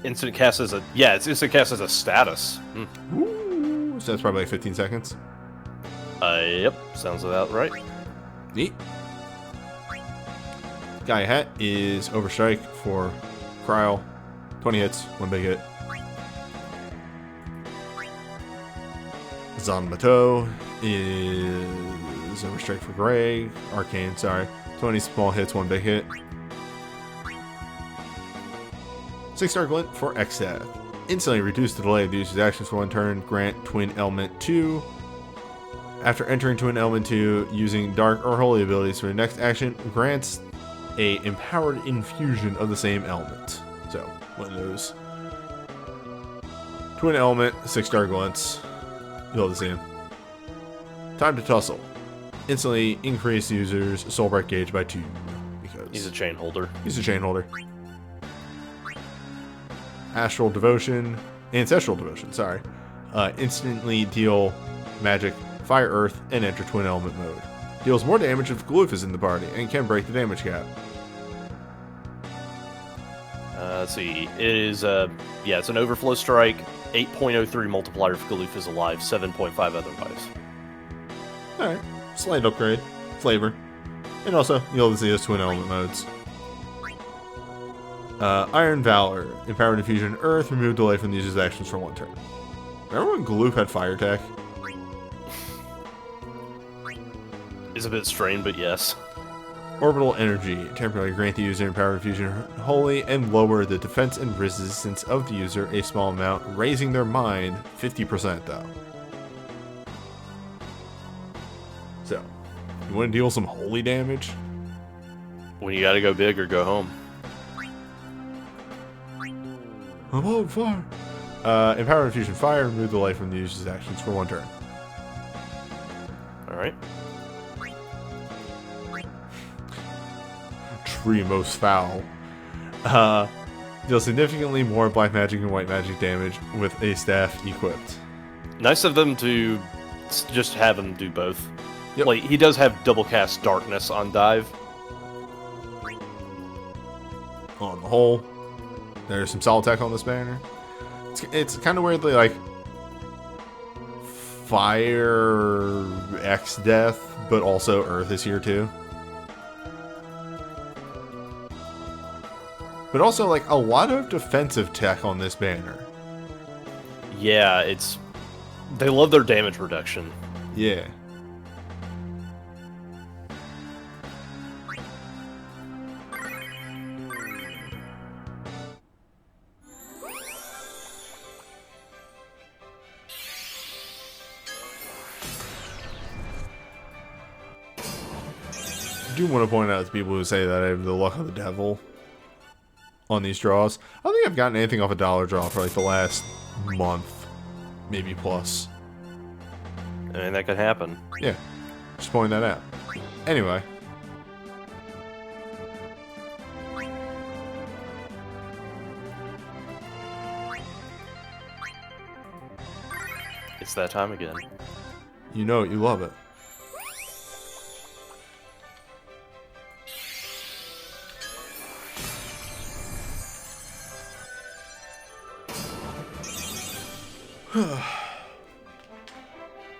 instant cast as a... Yeah, it's instant cast as a status. Ooh, so that's probably like 15 seconds. Yep, sounds about right. Neat. Guy Hat is Overstrike for Cryo. 20 hits, 1 big hit. Zanmato is Overstrike for Greg. Arcane, sorry. 20 small hits, 1 big hit. 6-star Glint for X-Death. Instantly reduce the delay of the user's actions for one turn. Grant Twin Element 2. After entering Twin Element 2 using Dark or Holy abilities for the next action, grants a empowered infusion of the same element. So, one of those. Twin Element, 6-star Glints. You'll have to see him. Time to Tussle. Instantly increase the user's Soul Break gauge by 2. Because He's a chain holder. He's a chain holder. Ancestral Devotion, sorry. Instantly deal magic, fire, earth, and enter twin element mode. Deals more damage if Gloof is in the party and can break the damage cap. Let's see. It is, yeah, it's an Overflow Strike. 8.03 multiplier if Gloof is alive. 7.5 otherwise. Alright. Slight upgrade. Flavor. And also, you'll see those twin element modes. Iron Valor. Empowered Infusion Earth. Remove delay from the user's actions for 1 turn. Remember when Gloof had Fire Tech? It's a bit strained, but yes. Orbital Energy. Temporarily grant the user Empowered Infusion Holy and lower the defense and resistance of the user a small amount, raising their mind 50% though. So, you want to deal some holy damage? When you gotta go big or go home. I'm on fire. Empower Infusion Fire. Remove the life from the user's actions for 1 turn. Alright. Most foul. Deal significantly more black magic and white magic damage with a staff equipped. Nice of them to just have him do both. Yep. Like, he does have double cast darkness on dive. On the whole, there's some solid tech on this banner. It's kind of weirdly like fire X death, but also earth is here too. But also like a lot of defensive tech on this banner. Yeah, they love their damage reduction. Yeah. I do want to point out to people who say that I have the luck of the devil on these draws. I don't think I've gotten anything off a dollar draw for like the last month, maybe plus. I mean, that could happen. Yeah, just pointing that out. Anyway. It's that time again. You know it, you love it.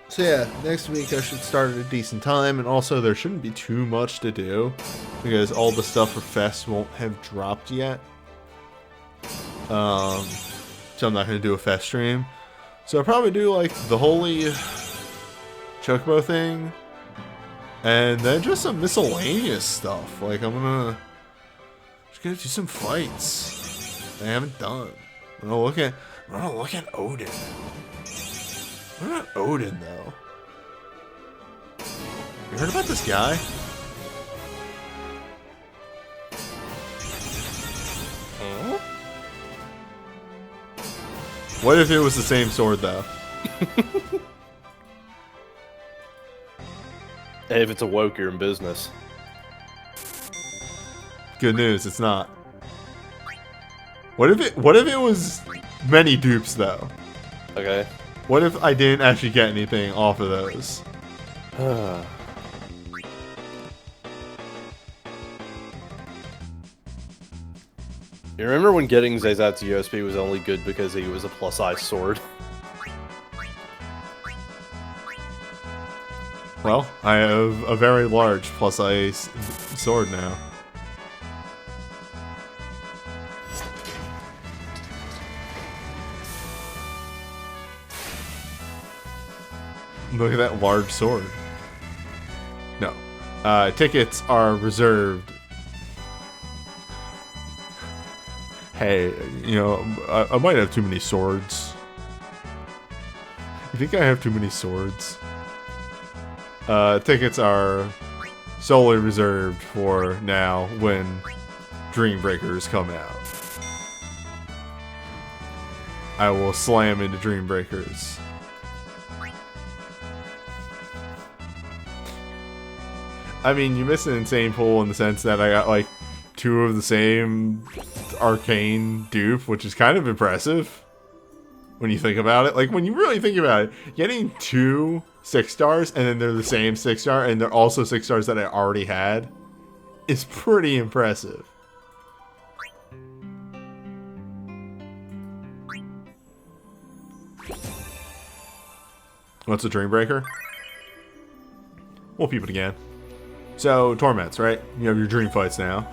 So yeah, next week I should start at a decent time, and also there shouldn't be too much to do because all the stuff for Fest won't have dropped yet. So I'm not going to do a Fest stream. So I'll probably do like the Holy Chocobo thing, and then just some miscellaneous stuff. Like I'm gonna do some fights I haven't done. I'm gonna look at Odin. What about Odin, though? You heard about this guy? Huh? What if it was the same sword, though? Hey, if it's awoke, you're in business. Good news, it's not. What if it was many dupes, though? Okay. What if I didn't actually get anything off of those? You remember when getting Zayzat's USP was only good because he was a plus-size sword? Well, I have a very large plus-size sword now. Look at that large sword. No. Tickets are reserved. Hey, you know, I might have too many swords. You think I have too many swords? Tickets are solely reserved for now when Dream Breakers come out. I will slam into Dream Breakers. I mean, you missed an insane pull in the sense that I got like 2 of the same arcane dupe, which is kind of impressive when you think about it. Like, when you really think about it, getting 2 6-stars and then they're the same 6-star and they're also 6-stars that I already had is pretty impressive. What's a Dreambreaker? We'll peep it again. So, Torments, right? You have your Dream Fights now.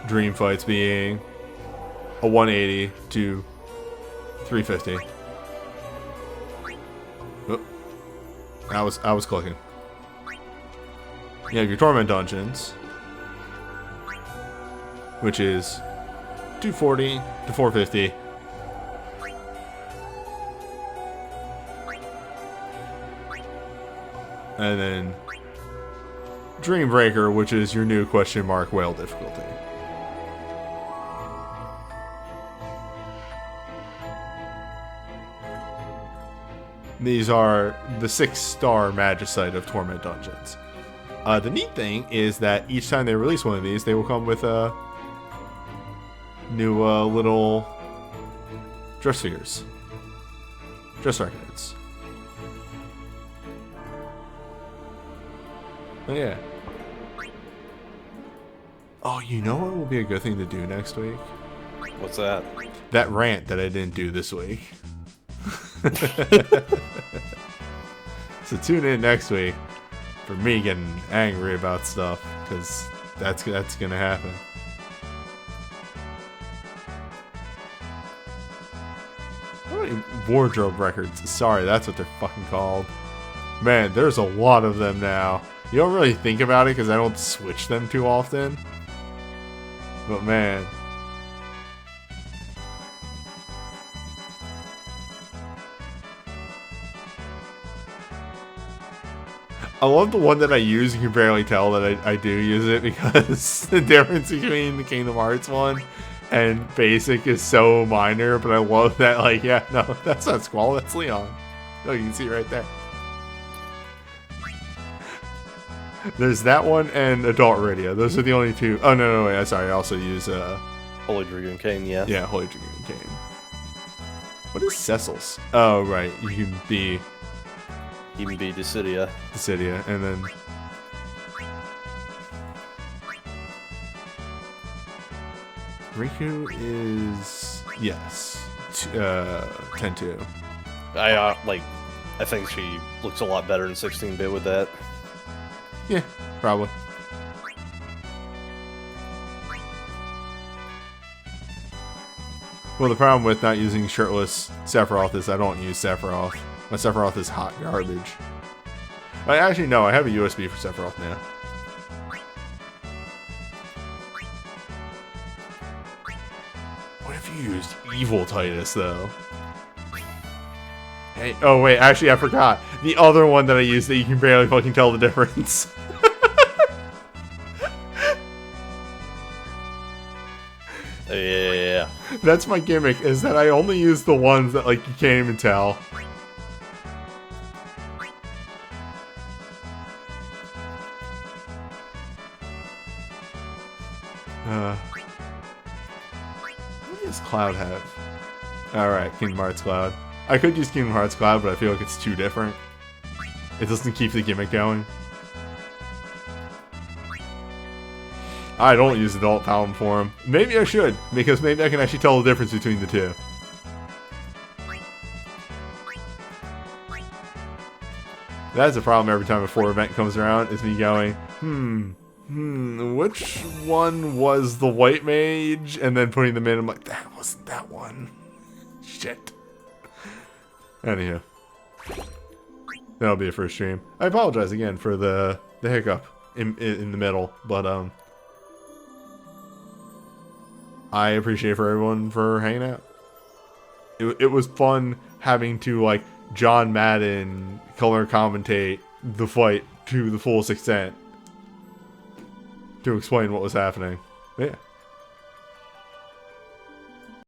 Dream Fights being a 180 to 350. Oh, I was clicking. You have your Torment Dungeons, which is 240 to 450. And then Dreambreaker, which is your new question mark whale difficulty. These are the 6-star Magicite of Torment Dungeons. The neat thing is that each time they release one of these, they will come with a new little dress figures. Dress records. Oh, yeah. Oh, you know what will be a good thing to do next week? What's that? That rant that I didn't do this week. So tune in next week for me getting angry about stuff, because that's gonna happen. Wardrobe records. Sorry, that's what they're fucking called. Man, there's a lot of them now. You don't really think about it because I don't switch them too often. But man. I love the one that I use. You can barely tell that I do use it, because the difference between the Kingdom Hearts one and Basic is so minor, but I love that, like, yeah, no, that's not Squall, that's Leon. Oh, you can see right there. There's that one and Adult Radio. Those are the only two. Oh, no, wait, sorry, I also use, Holy Dragoon Cane, yeah. Yeah, Holy Dragoon Cane. What is Cecil's? Oh, right, you can be Dissidia. Dissidia, and then... Riku is... yes. 10-2. I think she looks a lot better in 16-bit with that. Yeah, probably. Well, the problem with not using shirtless Sephiroth is I don't use Sephiroth. My Sephiroth is hot garbage. Actually, no, I have a USB for Sephiroth now. What if you used Evil Titus, though? Hey, oh wait, actually I forgot. The other one that I use that you can barely fucking tell the difference. Yeah. That's my gimmick, is that I only use the ones that, like, you can't even tell. What does Cloud have? Alright, Kingdom Hearts Cloud. I could use Kingdom Hearts Cloud, but I feel like it's too different. It doesn't keep the gimmick going. I don't use Adult Palm Form. Maybe I should, because maybe I can actually tell the difference between the two. That's a problem every time a 4 event comes around, is me going, which one was the white mage? And then putting them in, I'm like, that wasn't that one. Shit. Anyhow. That'll be a first stream. I apologize again for the hiccup in the middle, but I appreciate for everyone for hanging out. It was fun having to, like, John Madden color commentate the fight to the fullest extent to explain what was happening. Yeah.